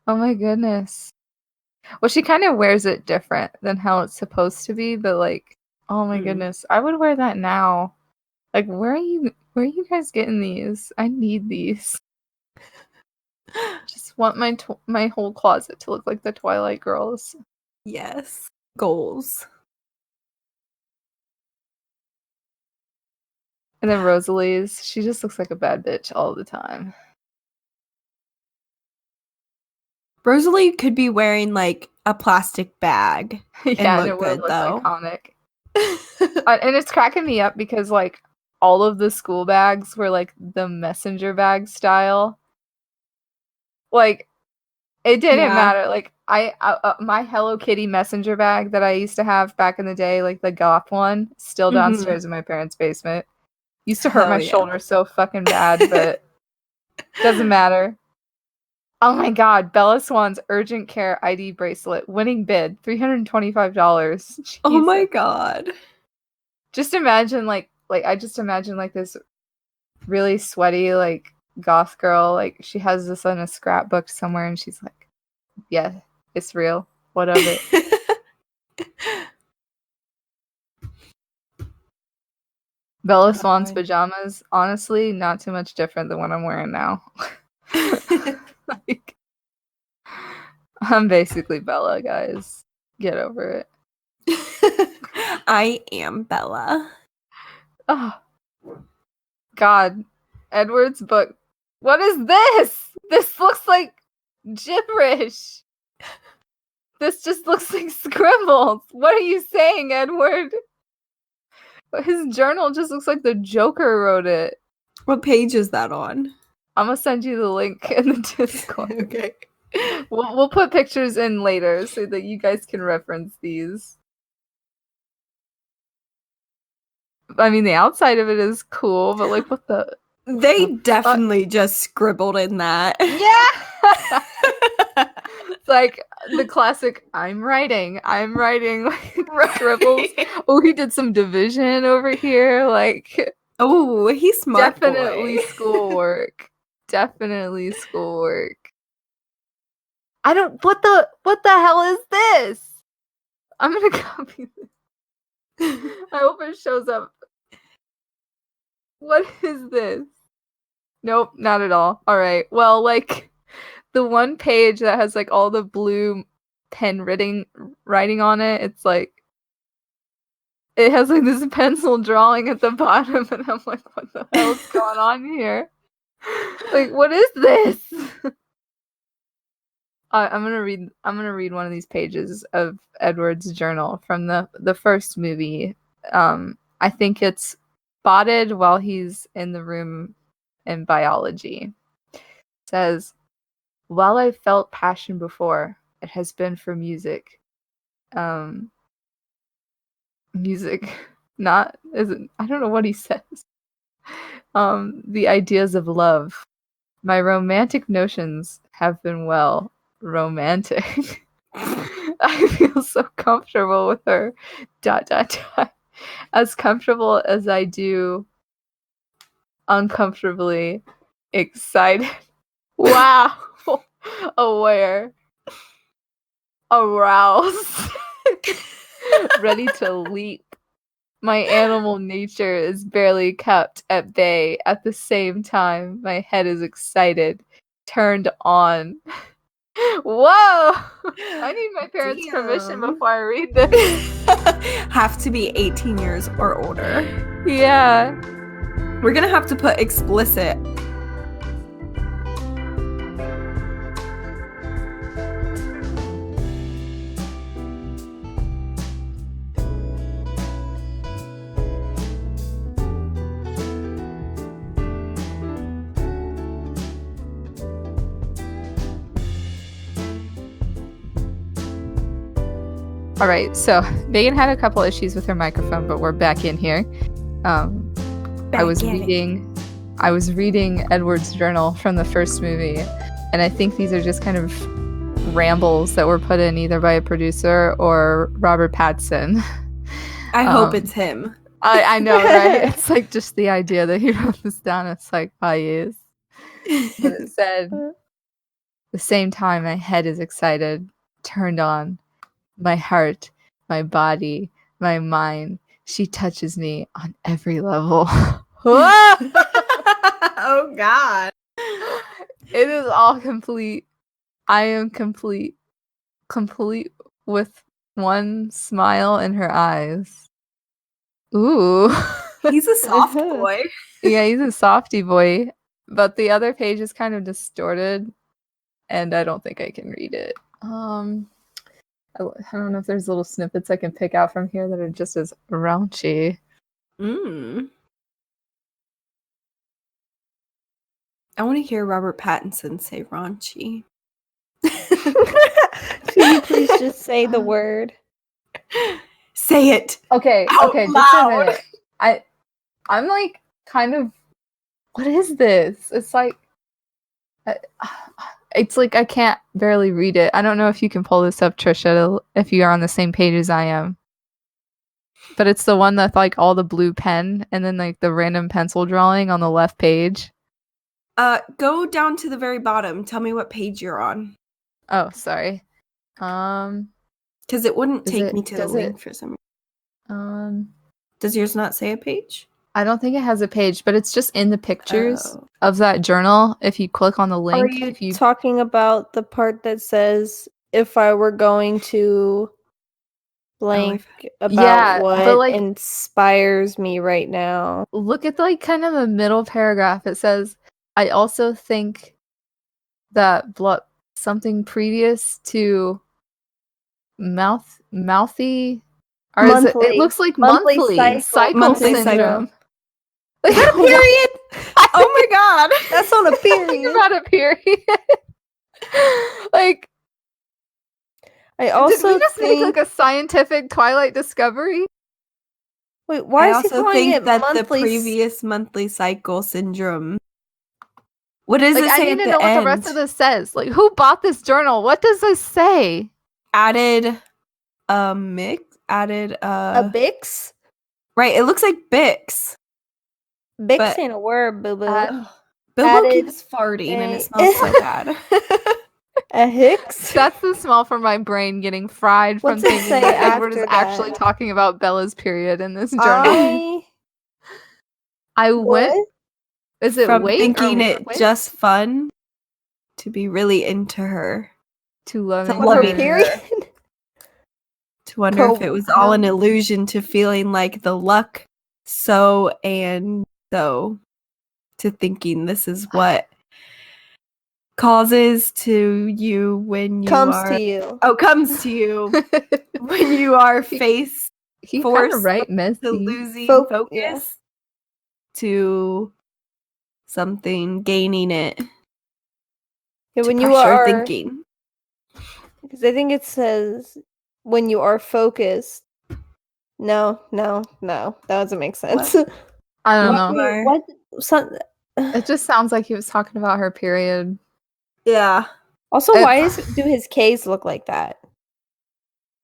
Oh my goodness. Well, she kind of wears it different than how it's supposed to be, but like, oh my Mm. goodness. I would wear that now. Like, where are you guys getting these? I need these. Just want my whole closet to look like the Twilight girls. Yes. Goals. And then Rosalie's, she just looks like a bad bitch all the time. Rosalie could be wearing like a plastic bag. Yeah, and look it would good, look though. iconic. And it's cracking me up because like all of the school bags were like the messenger bag style. Like It didn't Yeah. matter. Like I my Hello Kitty messenger bag that I used to have back in the day, like the goth one, still downstairs in my parents' basement. Used to hurt my Hell yeah. shoulder so fucking bad, but doesn't matter. Oh my god, Bella Swan's urgent care ID bracelet, winning bid, $325. Oh my Jesus. god. Just imagine I just imagine like this really sweaty like goth girl, like she has this in a scrapbook somewhere and she's like, yeah, it's real. What of it? Bella Swan's God. pajamas, honestly, not too much different than what I'm wearing now. Like, I'm basically Bella, guys. Get over it. I am Bella. Oh, God. Edward's book. What is this? This looks like gibberish. This just looks like scribbles. What are you saying, Edward? His journal just looks like the Joker wrote it. What page is that on? I'm gonna send you the link in the Discord. Okay. We'll put pictures in later so that you guys can reference these. I mean, the outside of it is cool, but like, what the? They definitely just scribbled in that. Yeah. It's like the classic. I'm writing. Like, scribbles. Oh, he did some division over here. Like, Oh, he's smart. definitely Boy. schoolwork. Definitely schoolwork. I don't. What the hell is this? I'm gonna copy this. I hope it shows up. What is this? Nope, not at all. All right. Well, like the one page that has like all the blue pen writing on it, it's like it has like this pencil drawing at the bottom, and I'm like, what the hell's going on here? Like, what is this? I'm gonna read one of these pages of Edward's journal from the first movie. I think it's spotted while he's in the room in biology. It says, while I felt passion before, it has been for music. Music, not isn't. I don't know what he says. The ideas of love. My romantic notions have been well romantic. I feel so comfortable with her. ... As comfortable as I do uncomfortably excited. Wow. Aware. Aroused. Ready to leap. My animal nature is barely kept at bay. At the same time, my head is excited, turned on. Whoa! I need my parents' permission before I read this. Have to be 18 years or older. Yeah. We're gonna have to put explicit. All right, so Megan had a couple issues with her microphone, but we're back in here. I was reading Edward's journal from the first movie, and I think these are just kind of rambles that were put in either by a producer or Robert Pattinson. I hope it's him. I know, right? It's like just the idea that he wrote this down. It's like, yes. But it said, the same time my head is excited, turned on. My heart, my body, my mind. She touches me on every level. Oh God. It is all complete. I am complete. Complete with one smile in her eyes. Ooh. He's a soft boy. Yeah, he's a softy boy. But the other page is kind of distorted, and I don't think I can read it. I don't know if there's little snippets I can pick out from here that are just as raunchy. I want to hear Robert Pattinson say raunchy. Can you please just say the word? Say it. Okay, Out okay, just loud. a minute. I'm like kind of. What is this? It's like. It's like I can't barely read it. I don't know if you can pull this up, Trisha, if you are on the same page as I am. But it's the one that's like all the blue pen and then like the random pencil drawing on the left page. Go down to the very bottom. Tell me what page you're on. Oh, sorry. Because it wouldn't Is take it- me to the does link it- for some reason. um, Does yours not say a page? I don't think it has a page, but it's just in the pictures Oh. of that journal. If you click on the Are link, you if you talking about the part that says, if I were going to blank about Yeah, what but, like- inspires me right now? look at like kind of the middle paragraph, it says, I also think that something previous to mouthy or is it Monthly. looks like Monthly monthly cycle Monthly syndrome. Is that a period? Oh my god. That's not a Think period. about a period. Like, I did also we just think. make like a scientific Twilight discovery? Wait, why I is he also calling think it that monthly? the previous monthly cycle syndrome. What does Like, it I say need at to the know what end? the rest of this says. Like, who bought this journal? What does this say? Added a mix. Added A Bix? right. It looks like Bix. Bix But- ain't a word, boo boo. Bilbo Added keeps farting and a- it smells so bad. A Hicks? That's the smell from my brain getting fried from What's it thinking say that Edward is after actually that? talking about Bella's period in this journal. I went. What? Is it From wait thinking or it quit just fun to be really into her. to loving love Love Loving her? period? To wonder if it was all an illusion to feeling like the luck so and so to thinking this is what causes to you when you Comes are to you. oh comes to you when you are faced He kind forced of right to messy. losing Focus. focus to something gaining it Yeah, to when you pressure are thinking. because I think it says when you are focused. No. That doesn't make sense. I don't What? know. Or- What? Some, It just sounds like he was talking about her period. Yeah. also, It- why do his K's look like that?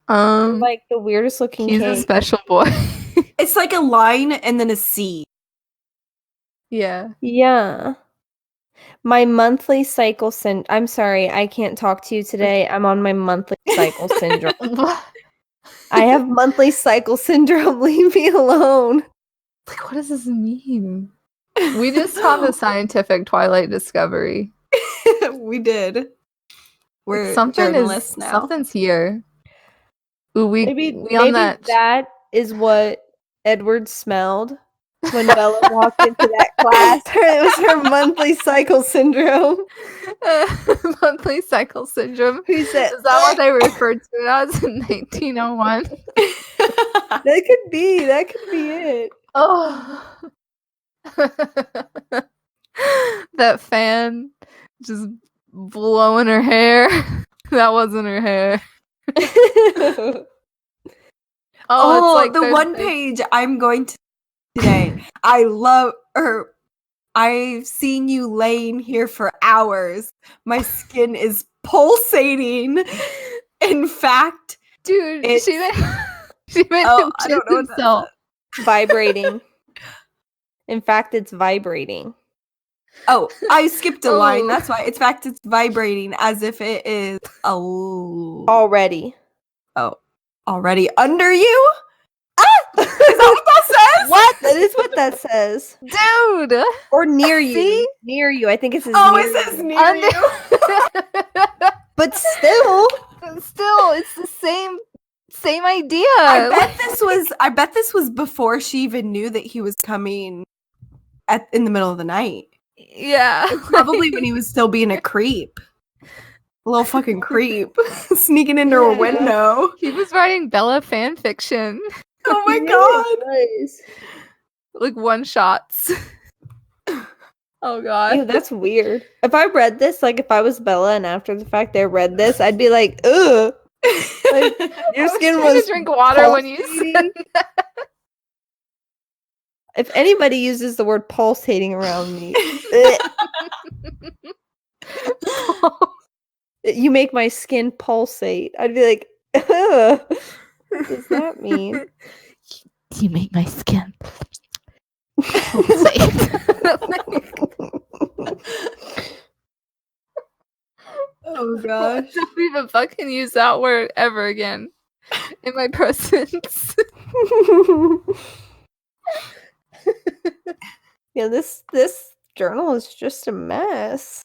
They're like the weirdest looking he's a K. special boy. It's like a line and then a C. Yeah. Yeah. My monthly cycle I'm sorry, I can't talk to you today. I'm on my monthly cycle syndrome. I have monthly cycle syndrome. Leave me alone. Like, what does this mean? We just found a scientific Twilight discovery. We did. We're Something journalists is now. something's here. Ooh, we Maybe on that. that is what Edward smelled when Bella walked into that class. It was her monthly cycle syndrome. Monthly cycle syndrome. Who said Is that what they referred to it as in 1901? that could be it. Oh. That fan just blowing her hair. That wasn't her hair. Oh, it's like the there's one this- page I'm going to today. I love her. I've seen you laying here for hours. My skin is pulsating. In fact, Dude, it's- she made Oh, him I kiss don't know what that himself. Vibrating. In fact, it's vibrating. oh, I skipped a line. Oh. That's why. In fact, it's vibrating as if it is Already. already under you. Ah! Is that what that says? What? That is what that says. Dude! Or near you. See? Near you. I think it says Oh, near it says you. near you. But still. Still, it's the same idea. I bet this was before she even knew that he was coming in the middle of the night. Yeah. Probably when he was still being a creep. A little fucking creep. Sneaking into a Yeah. window. He was writing Bella fan fiction. Oh my He god. really was. Like one shots. Oh god. Ew, that's weird. If I read this, like if I was Bella and after the fact I read this, I'd be like, ugh. Like, your skin trying was to drink water when you pulsating. If anybody uses the word pulsating around me, you make my skin pulsate. I'd be like, ugh. What does that mean? You make my skin pulsate. Oh gosh. Don't even fucking use that word ever again in my presence. Yeah, this journal is just a mess.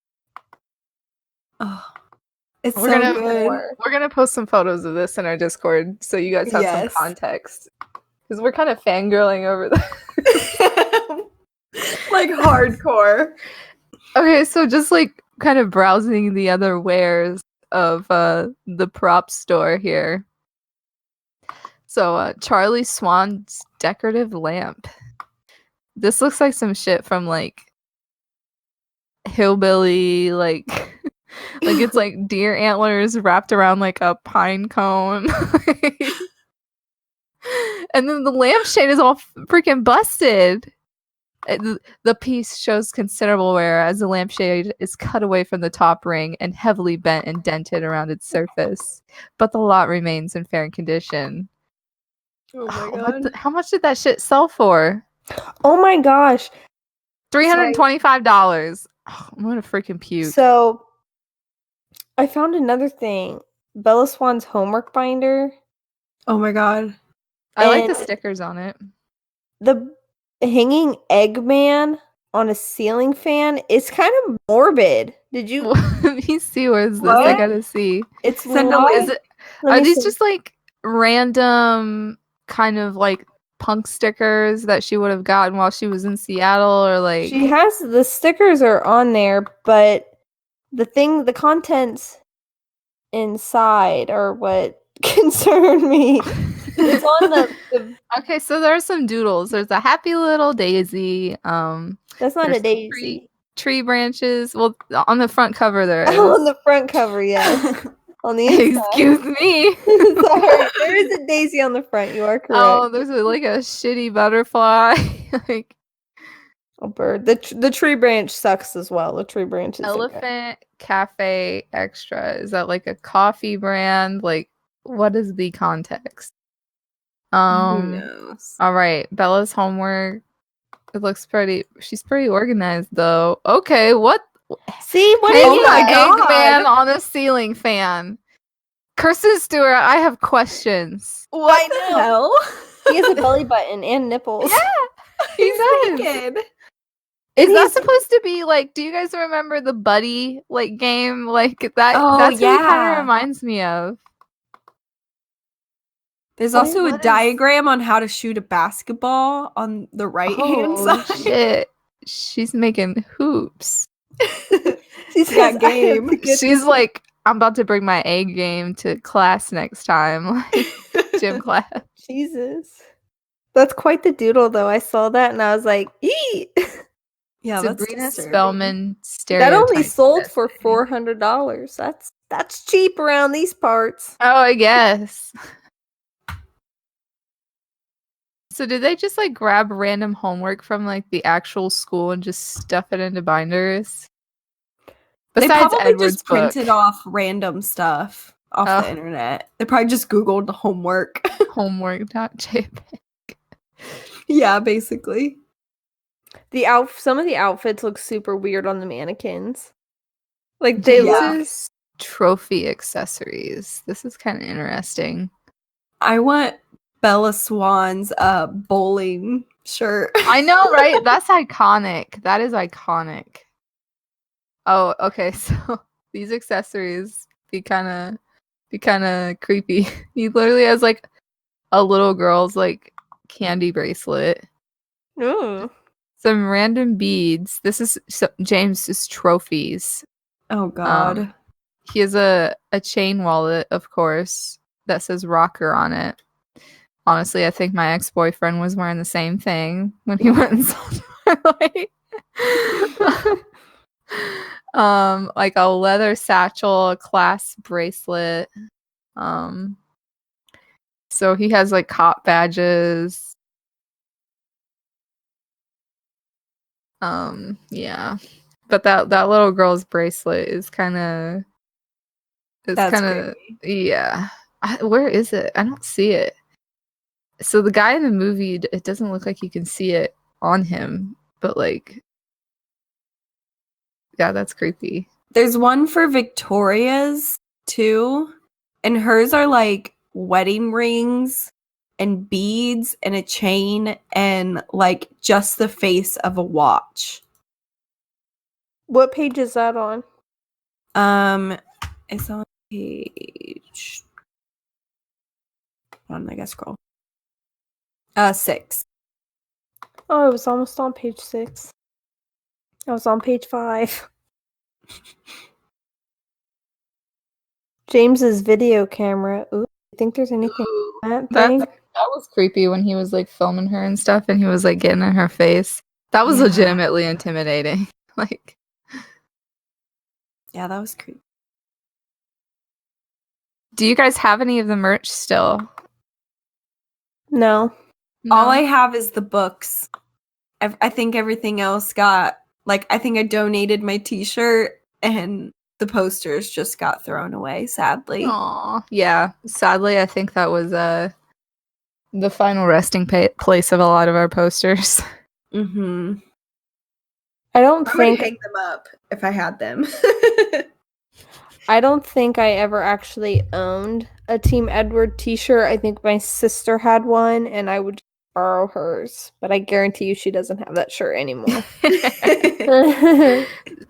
Oh, it's We're so gonna good. we're gonna post some photos of this in our Discord so you guys have some Yes. context. Because we're kind of fangirling over that. Like hardcore. Okay, so just like kind of browsing the other wares of the prop store here. So Charlie Swan's decorative lamp. This looks like some shit from like hillbilly, like like it's like deer antlers wrapped around like a pine cone. And then the lampshade is all freaking busted. The piece shows considerable wear as the lampshade is cut away from the top ring and heavily bent and dented around its surface, but the lot remains in fair condition. Oh my god. How much did that shit sell for? Oh my gosh. $325. Oh, I'm gonna freaking puke. So I found another thing. Bella Swan's homework binder. Oh my god. I like the and- stickers on it. The hanging Eggman on a ceiling fan is kind of morbid. Did you? Let me see, where's this? I What? gotta see. It's Send a live- Is it? let Are me these see. just like random kind of like punk stickers that she would have gotten while she was in Seattle, or like? She has the stickers are on there, but the contents inside are what concern me. It's on the Okay, so there's some doodles. There's a happy little daisy. that's not There's a daisy. Tree branches. Well, on the front cover there is. Oh, on the front cover, yes. On the inside. Excuse me. Sorry, there is a daisy on the front. You are correct. Oh, there's like a shitty butterfly. Like A bird. The tree branch sucks as well. The tree branch is Elephant Cafe Extra. Is that like a coffee brand? Like, what is the context? Who knows? All right, Bella's homework. It looks pretty. She's pretty organized though. Okay, what? See what Hanging is my an God. Eggman on a ceiling fan. Kirsten Stewart, I have questions. What the hell? He has a belly button and nipples. He does. naked. Is that He's- supposed to be like? Do you guys remember the Buddy like game like that? Oh, That's what it kind yeah. of reminds me of. There's What- also what a is- diagram on how to shoot a basketball on the right hand Oh side. shit! She's making hoops. She That says, "I have game. to get She's like, I'm about to bring my A game to class next time, like gym class. Jesus. That's quite the doodle, though. I saw that and I was like, "Eee!" Yeah, that's Sabrina disturbing. Spellman That stereotype. only sold for $400. That's cheap around these parts. Oh, I guess. So did they just like grab random homework from like the actual school and just stuff it into binders? They Besides probably Edward's just printed book, off random stuff off Oh. the internet. They probably just Googled homework. homework.jpg. Yeah, basically. Some of the outfits look super weird on the mannequins. Like they This look is trophy accessories. This is kind of interesting. I want Bella Swan's bowling shirt. I know, right? That's iconic. That is iconic. Oh, okay. So these accessories be kind of creepy. He literally has like a little girl's like candy bracelet, Ooh. some random beads. This is James's trophies. Oh god. He has a chain wallet, of course, that says rocker on it. Honestly, I think my ex-boyfriend was wearing the same thing when he went and saw Twilight. Like a leather satchel, a clasp bracelet. So he has like cop badges. Yeah. But that little girl's bracelet is kind of That's creepy. yeah. Where is it? I don't see it. So the guy in the movie, it doesn't look like you can see it on him, but like, yeah, that's creepy. There's one for Victoria's too, and hers are like wedding rings and beads and a chain and like just the face of a watch. What page is that on? It's on page. Hold on, I guess scroll. 6. Oh, it was almost on page 6. I was on page 5. James's video camera. Ooh, you think there's anything in that thing? That was creepy when he was like filming her and stuff, and he was like getting in her face. That was Yeah. legitimately intimidating. Like, Yeah, that was creepy. do you guys have any of the merch still? No. All I have is the books. I think everything else got, like, I think I donated my t-shirt and the posters just got thrown away, sadly. Aw, yeah. Sadly, I think that was the final resting place of a lot of our posters. Mm-hmm. I don't I would think hang them up if I had them. I don't think I ever actually owned a Team Edward t-shirt. I think my sister had one and I would borrow hers, but I guarantee you she doesn't have that shirt anymore.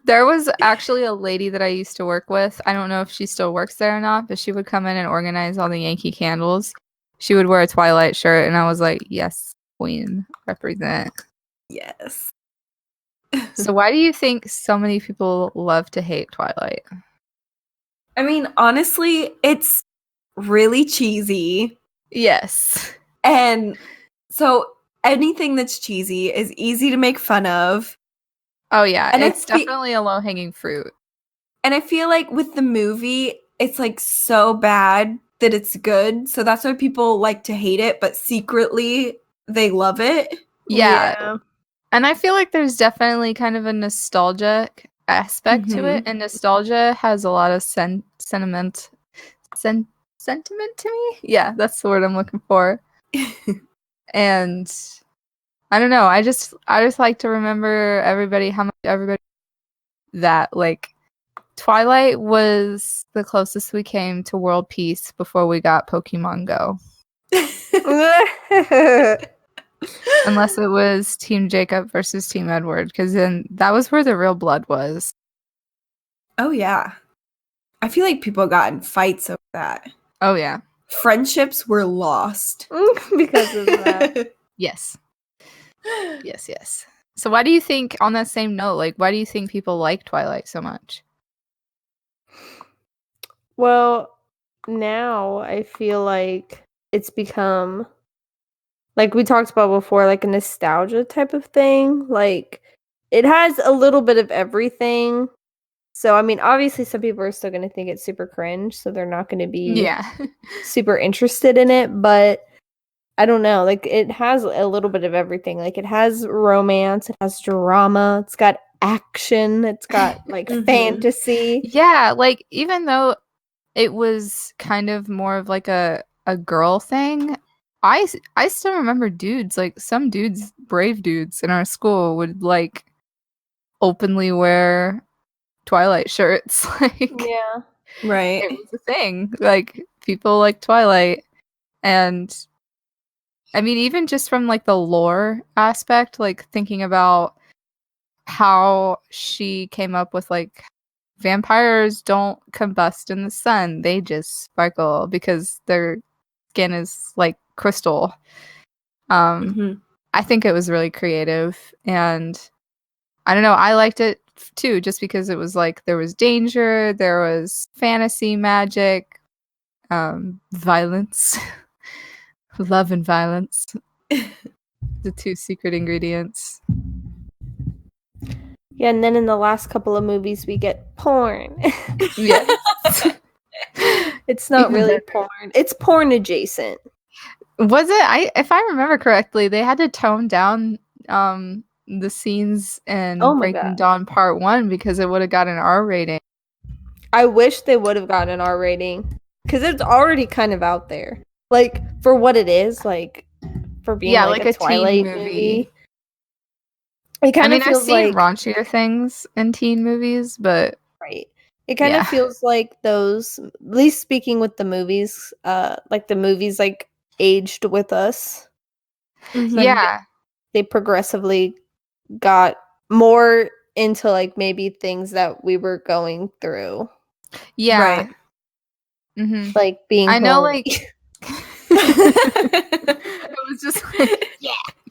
There was actually a lady that I used to work with. I don't know if she still works there or not, but she would come in and organize all the Yankee candles. She would wear a Twilight shirt, and I was like, yes, queen, represent. Yes. So why do you think so many people love to hate Twilight? I mean, honestly, it's really cheesy. Yes. And so anything that's cheesy is easy to make fun of. Oh, yeah. And it's definitely a low-hanging fruit. And I feel like with the movie, it's like so bad that it's good. So that's why people like to hate it, but secretly they love it. Yeah. And I feel like there's definitely kind of a nostalgic aspect to it. And nostalgia has a lot of sentiment to me. Yeah, that's the word I'm looking for. And I don't know. I just like to remember how much everybody that like Twilight was the closest we came to world peace before we got Pokemon Go. Unless it was Team Jacob versus Team Edward, because then that was where the real blood was. Oh, yeah. I feel like people got in fights over that. Oh, yeah. Friendships were lost. Because of that. Yes. Yes. So why do you think, on that same note, like, why do you think people like Twilight so much? Well, now I feel like it's become, like we talked about before, like a nostalgia type of thing. Like, it has a little bit of everything. So, I mean, obviously some people are still going to think it's super cringe, so they're not going to be super interested in it, but I don't know. Like, it has a little bit of everything. Like, it has romance, it has drama, it's got action, it's got, like, fantasy. Yeah, like, even though it was kind of more of, like, a girl thing, I still remember dudes, like, some dudes, brave dudes in our school would, like, openly wear Twilight shirts. Like, Yeah. Right. it was a thing. Like, people like Twilight. And I mean, even just from like the lore aspect, like thinking about how she came up with like vampires don't combust in the sun, they just sparkle because their skin is like crystal. I think it was really creative, and I don't know, I liked it too, just because it was like there was danger, there was fantasy, magic, violence, love and violence, the two secret ingredients. Yeah, and then in the last couple of movies, we get porn. Yes. It's not Even really better. porn. It's porn adjacent. Was it? If I remember correctly, they had to tone down the scenes in Oh my Breaking God. Dawn Part 1 because it would have got an R rating. I wish they would have gotten an R rating because it's already kind of out there. Like for what it is, like for being Yeah, like like a a teen Twilight movie. movie. It I kind mean, of I've feels seen like raunchier things in teen movies, but right. It kind yeah. of feels like those. At least speaking with the movies, like the movies like aged with us. Yeah. They progressively got more into like maybe things that we were going through, Yeah. Right. hmm like being I know, horny. like it was just like,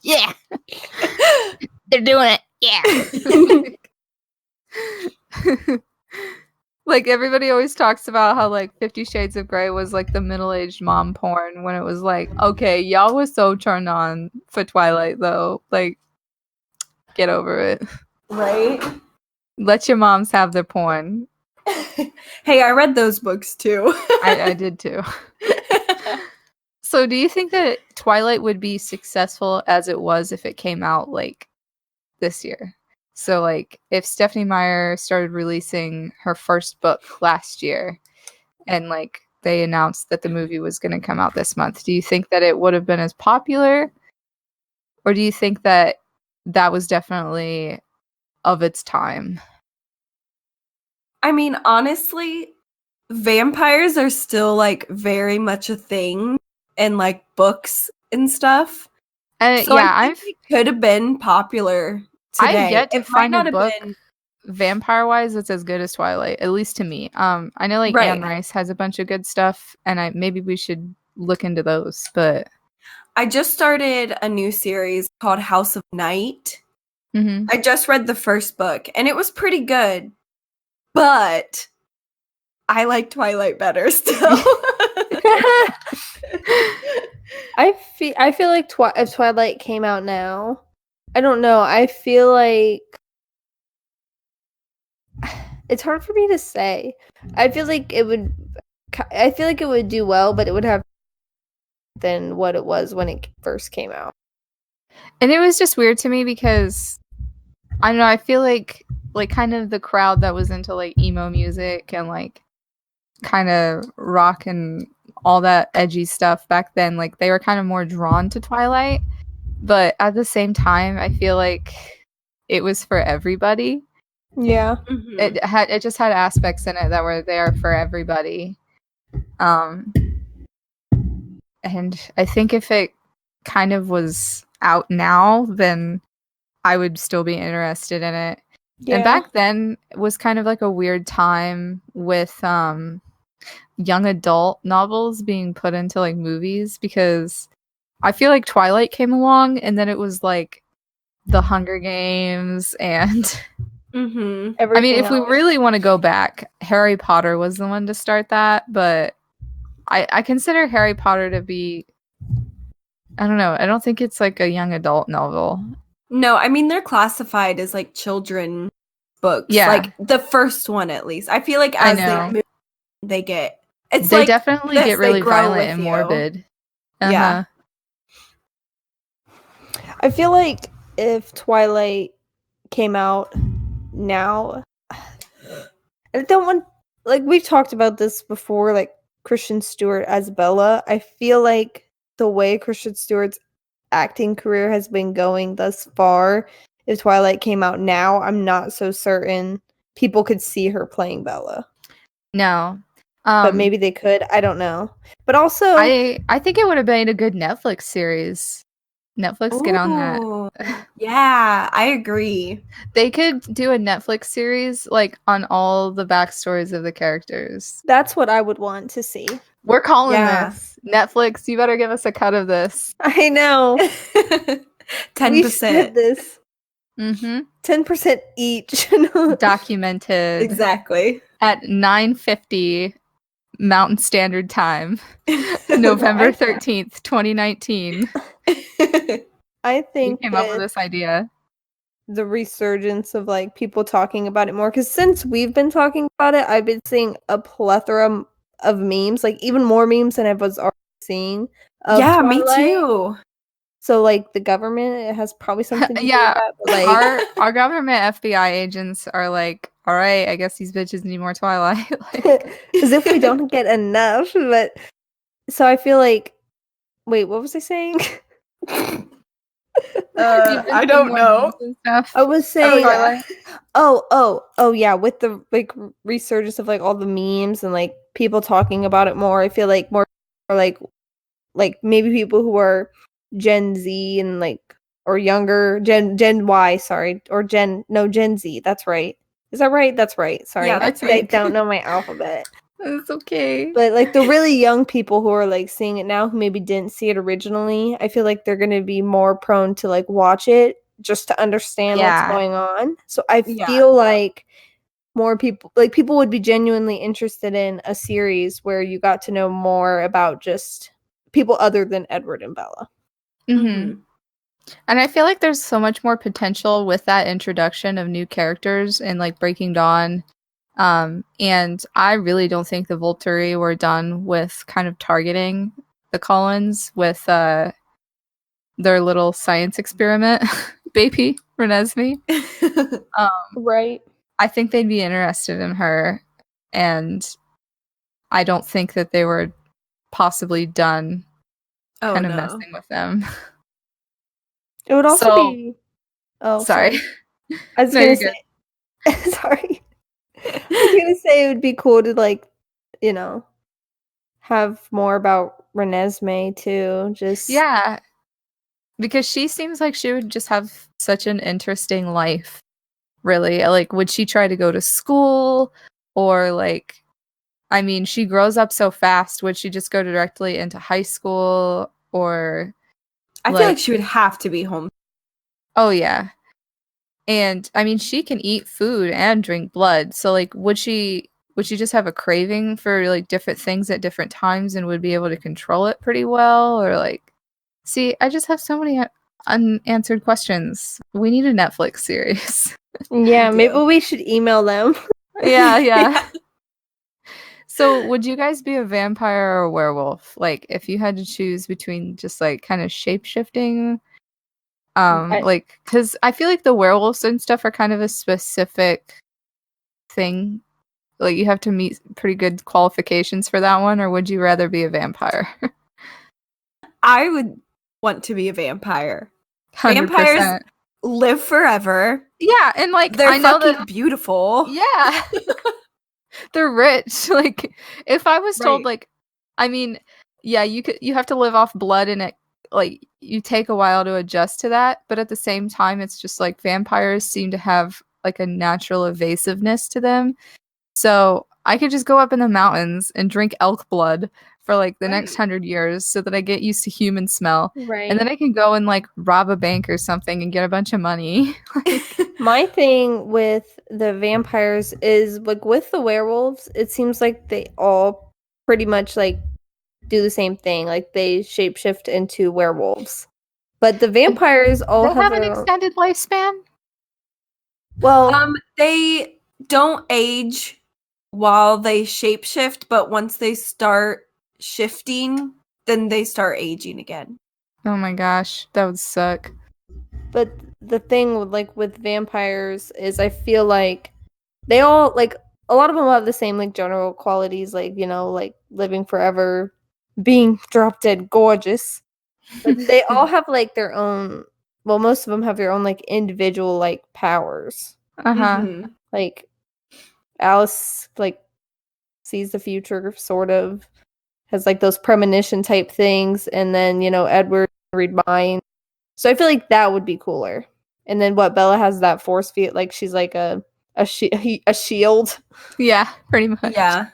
yeah, they're doing it, yeah. Like everybody always talks about how like 50 Shades of Grey was like the middle-aged mom porn when it was like, okay, y'all was so turned on for Twilight though. Like, get over it. Right? Let your moms have their porn. Hey, I read those books too. I did too. So do you think that Twilight would be successful as it was if it came out like this year? So like if Stephanie Meyer started releasing her first book last year and like they announced that the movie was going to come out this month, do you think that it would have been as popular? Or do you think that that was definitely of its time? I mean, honestly, vampires are still like very much a thing in like books and stuff. And So yeah, I think it could have been popular today. I've yet to It might find a not have book been vampire wise that's as good as Twilight, at least to me. I know like Anne right. Rice has a bunch of good stuff, and maybe we should look into those. But I just started a new series called House of Night. mhm. I just read the first book and it was pretty good, but I like Twilight better still. I feel like if Twilight came out now, I don't know. I feel like it's hard for me to say. I feel like it would. I feel like it would do well, but it would have than what it was when it first came out. And it was just weird to me because I don't know, I feel like kind of the crowd that was into like emo music and like kind of rock and all that edgy stuff back then, like they were kind of more drawn to Twilight. But at the same time, I feel like it was for everybody. Yeah. Mhm. It just had aspects in it that were there for everybody. And I think if it kind of was out now, then I would still be interested in it. Yeah. And back then was kind of like a weird time with young adult novels being put into like movies, because I feel like Twilight came along and then it was like The Hunger Games and Mhm. I mean, if we really want to go back, Harry Potter was the one to start that, but I consider Harry Potter to be, I don't know, I don't think it's like a young adult novel. No, I mean they're classified as like children books. Yeah. Like the first one at least. I feel like I as know. they move, they get it's They like definitely this, get they really grow violent with and you. morbid. Yeah. I feel like if Twilight came out now, I don't want, like we've talked about this before, like Kristen Stewart as Bella. I feel like the way Kristen Stewart's acting career has been going thus far, if Twilight came out now, I'm not so certain people could see her playing Bella. No. But maybe they could. I don't know. But also, I think it would have been a good Netflix series. Netflix, get on that. Ooh, yeah, I agree. They could do a Netflix series like on all the backstories of the characters. that's what I would want to see. We're calling Yeah. this. Netflix, you better give us a cut of this. I know. 10%. We said this. Mm-hmm. 10% each. Documented Exactly. at 9:50 Mountain Standard Time, November 13th, 2019. I You think came up with this idea. the resurgence of like people talking about it more, because since we've been talking about it, I've been seeing a plethora of memes, like even more memes than I was already seeing of Yeah, me Twilight. too. So like the government, it has probably something to do Yeah, with that, but like our government FBI agents are like, all right, I guess these bitches need more Twilight. Like, as if we don't get enough. But so I feel like, wait, what was I saying? you've been I seeing don't more know. memes and stuff. I was saying, yeah. oh yeah, with the like resurgence of like all the memes and like people talking about it more, I feel like more like maybe people who are Gen Z and like or younger Gen Y, sorry, or Gen Z. That's right. Is that right? That's right. Sorry, Yeah, that's I right. don't know my alphabet. It's okay. But like the really young people who are like seeing it now, who maybe didn't see it originally, I feel like they're going to be more prone to like watch it just to understand what's going on. So I Yeah. feel like more people would be genuinely interested in a series where you got to know more about just people other than Edward and Bella. Mm-hmm. And I feel like there's so much more potential with that introduction of new characters and like Breaking Dawn. And I really don't think the Volturi were done with kind of targeting the Cullens with their little science experiment, baby Renesmee. Right. I think they'd be interested in her, and I don't think that they were possibly done kind of messing with them. It would also So- be. Oh, Sorry. sorry. I was No, gonna you're say. Sorry. I was gonna say it would be cool to like, have more about Renesmee too. Just Yeah, because she seems like she would just have such an interesting life, really. Like, would she try to go to school? Or, like, I mean, she grows up so fast. Would she just go directly into high school? Or, I feel like she would have to be home. oh, yeah. And, I mean, she can eat food and drink blood. So, like, would she just have a craving for, like, different things at different times and would be able to control it pretty well? Or, like, see, I just have so many unanswered questions. We need a Netflix series. yeah, We maybe do. we should email them. Yeah. So, would you guys be a vampire or a werewolf? Like, if you had to choose between just like kind of shape-shifting, like, because I feel like the werewolves and stuff are kind of a specific thing. Like, you have to meet pretty good qualifications for that one, or would you rather be a vampire? I would want to be a vampire. 100%. Vampires live forever. Yeah, and like They're I know fucking that. beautiful. Yeah. They're rich. Like, if I was told, Right. like, I mean, yeah, you have to live off blood, and it, like, you take a while to adjust to that, but at the same time, it's just like vampires seem to have like a natural evasiveness to them. So I could just go up in the mountains and drink elk blood for like the next 100 years so that I get used to human smell. Right. And then I can go and like rob a bank or something and get a bunch of money. My thing with the vampires is like with the werewolves, it seems like they all pretty much like do the same thing. Like they shapeshift into werewolves. But the vampires all They have an extended lifespan. well, They don't age while they shapeshift, but once they start shifting, then they start aging again. Oh my gosh, that would suck. but the thing with vampires is I feel like they all like a lot of them have the same like general qualities, like like living forever, being drop dead gorgeous. But they all have like their own. Well, most of them have their own like individual like powers. Uh-huh. Mhm. Like Alice like sees the future, sort of has like those premonition type things, and then Edward read minds. So I feel like that would be cooler. And then what Bella has that force field, like she's like a shield. Yeah, pretty much. Yeah.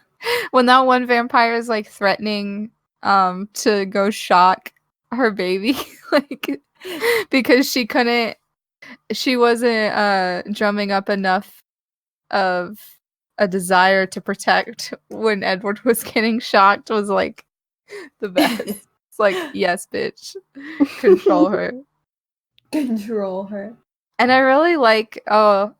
When that one vampire is like threatening to go shock her baby, like, because she wasn't drumming up enough of a desire to protect when Edward was getting shocked, was like the best. It's like, yes, bitch. Control her. Control her. And I really like, we're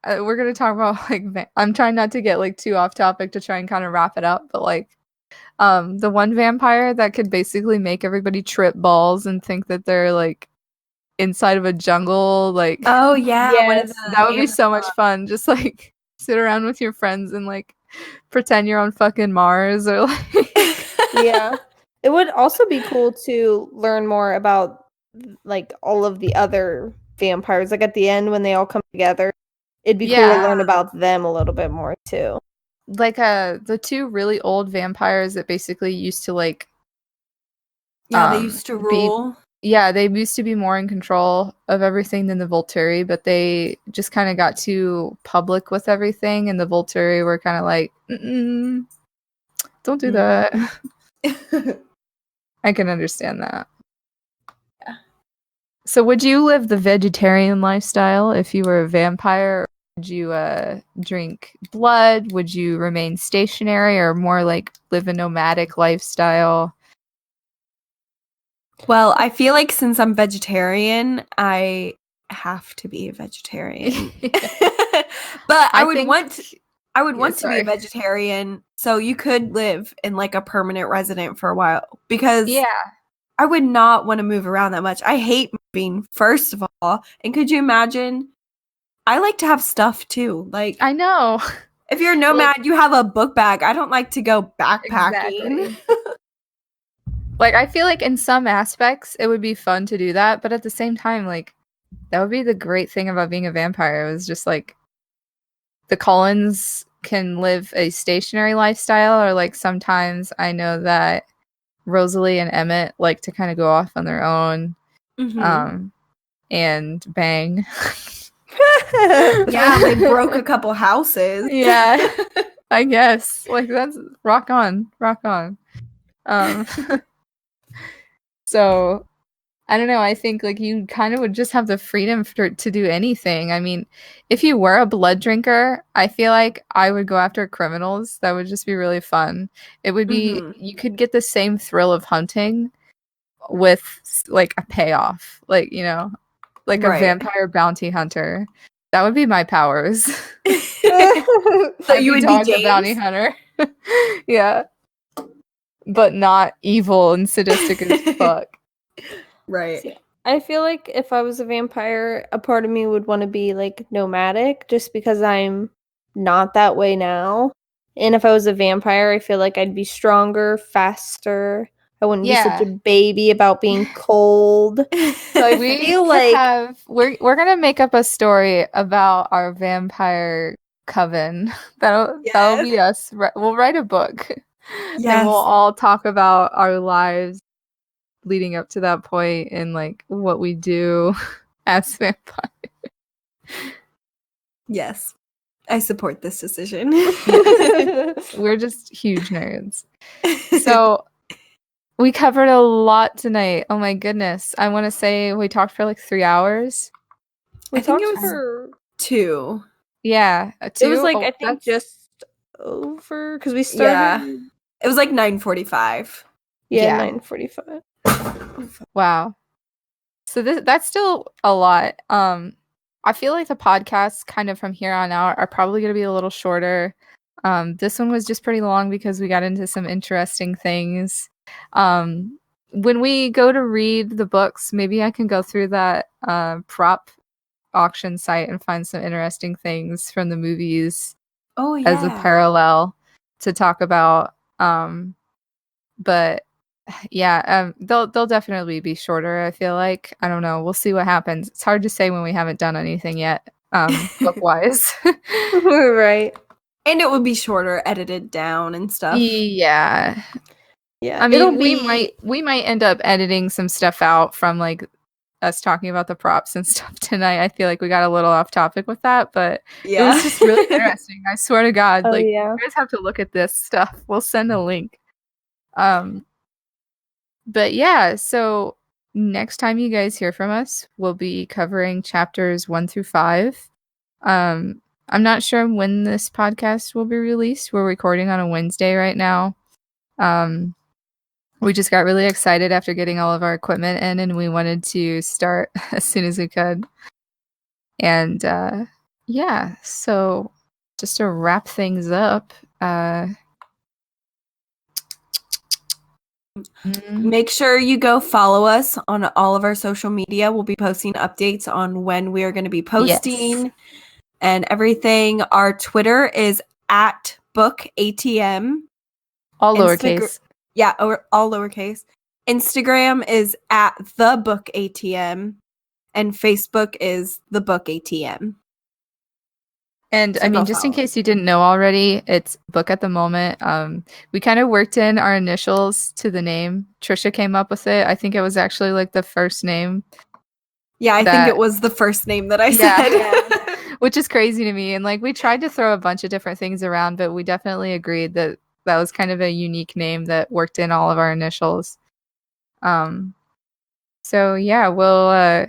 going to talk about, like, I'm trying not to get, like, too off topic to try and kind of wrap it up, but, like, the one vampire that could basically make everybody trip balls and think that they're, like, inside of a jungle, like, Oh yeah, Yes. that would be so much fun. Just, like, sit around with your friends and, like, pretend you're on fucking Mars or, like... Yeah. It would also be cool to learn more about, like, all of the other vampires. Like, at the end when they all come together, it'd be cool to learn about them a little bit more, too. Like, the two really old vampires that basically used to, like... Yeah, they used to rule. Yeah, they used to be more in control of everything than the Volturi, but they just kind of got too public with everything, and the Volturi were kind of like, don't do that. I can understand that. Yeah. So would you live the vegetarian lifestyle if you were a vampire? Would you drink blood? Would you remain stationary or more like live a nomadic lifestyle? Well, I feel like since I'm vegetarian, I have to be a vegetarian. But I would want to be a vegetarian, so you could live in like a permanent resident for a while, because I would not want to move around that much. I hate moving, first of all. And could you imagine? I like to have stuff too. Like, I know. If you're a nomad, you have a book bag. I don't like to go backpacking. Exactly. Like, I feel like in some aspects it would be fun to do that, but at the same time, like, that would be the great thing about being a vampire. It was just like the Cullens can live a stationary lifestyle, or like sometimes I know that Rosalie and Emmett like to kind of go off on their own, and bang. Yeah, they broke a couple houses. Yeah, I guess. Like, that's rock on. So, I don't know. I think like you kind of would just have the freedom to do anything. I mean, if you were a blood drinker, I feel like I would go after criminals. That would just be really fun. It would be, you could get the same thrill of hunting with like a payoff, like, you know, like a vampire bounty hunter. That would be my powers. So you would be James? A bounty hunter. Yeah. But not evil and sadistic as fuck. Right. See, I feel like if I was a vampire, a part of me would want to be like nomadic, just because I'm not that way now. And if I was a vampire, I feel like I'd be stronger, faster. I wouldn't be such a baby about being cold. So we feel like we're gonna make up a story about our vampire coven. That'll be us. We'll write a book. Yes. And we'll all talk about our lives leading up to that point and like what we do as vampires. Yes. I support this decision. We're just huge nerds. So we covered a lot tonight. Oh my goodness. I want to say we talked for like 3 hours. I think it was for 2. Yeah. 2? It was like, I think just over, because we started. Yeah. It was like 9:45. Yeah, 9:45. Wow. So that's still a lot. I feel like the podcasts kind of from here on out are probably going to be a little shorter. This one was just pretty long because we got into some interesting things. When we go to read the books, maybe I can go through that prop auction site and find some interesting things from the movies as a parallel to talk about. But yeah, they'll definitely be shorter, I feel like. I don't know. We'll see what happens. It's hard to say when we haven't done anything yet, book-wise. Right. And it would be shorter, edited down and stuff. Yeah. Yeah. I mean, we might end up editing some stuff out from like us talking about the props and stuff tonight. I feel like we got a little off topic with that, but it was just really interesting. I swear to God, you guys have to look at this stuff. We'll send a link. But yeah, so next time you guys hear from us, we'll be covering chapters 1 through 5. I'm not sure when this podcast will be released. We're recording on a Wednesday right now. We just got really excited after getting all of our equipment in, and we wanted to start as soon as we could. And yeah, so just to wrap things up, make sure you go follow us on all of our social media. We'll be posting updates on when we are going to be posting and everything. Our Twitter is at BookATM. All lowercase. Yeah, all lowercase. Instagram is at TheBookATM. And Facebook is TheBookATM. And so I mean, just in case you didn't know already, it's Book at the Moment. We kind of worked in our initials to the name. Trisha came up with it. I think it was actually like the first name. Yeah, I think it was the first name that I said. Which is crazy to me. And like we tried to throw a bunch of different things around, but we definitely agreed that that was kind of a unique name that worked in all of our initials. So yeah, we'll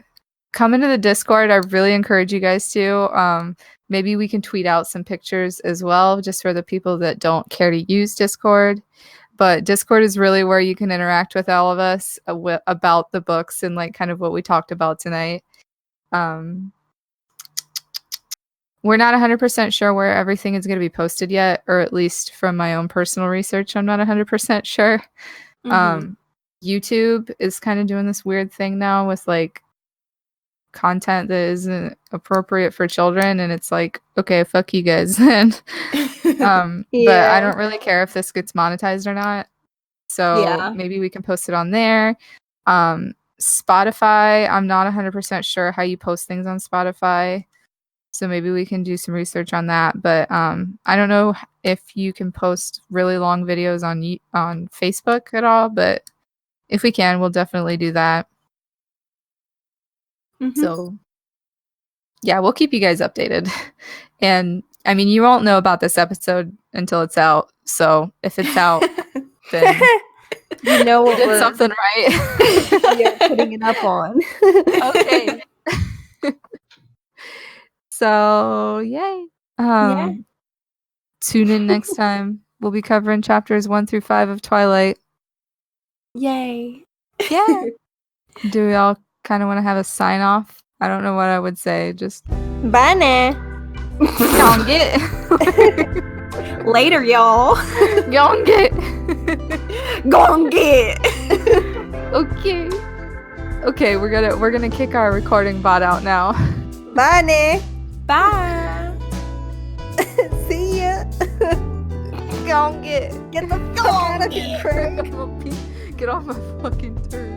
come into the Discord. I really encourage you guys to. Maybe we can tweet out some pictures as well, just for the people that don't care to use Discord. But Discord is really where you can interact with all of us about the books and like kind of what we talked about tonight. We're not 100% sure where everything is going to be posted yet, or at least from my own personal research, I'm not 100% sure. YouTube is kind of doing this weird thing now with like content that isn't appropriate for children, and it's like, okay, fuck you guys then. But I don't really care if this gets monetized or not, so maybe we can post it on there. Spotify, I'm not 100% sure how you post things on Spotify, so maybe we can do some research on that. But I don't know if you can post really long videos on Facebook at all, but if we can, we'll definitely do that. So yeah, we'll keep you guys updated. And I mean, you won't know about this episode until it's out. So if it's out, then you know we did something right. You're putting it up on. Okay. So yay. Tune in next time. We'll be covering chapters 1 through 5 of Twilight. Yay. Yeah. Do we all kind of want to have a sign off? I don't know what I would say. Just bye now. Gong it. Later, y'all. Gong it. Gong it. Okay, we're gonna kick our recording bot out now. Bye now. Bye. See ya. Gong it. Get the fuck out of here, Craig. Get off my fucking turn.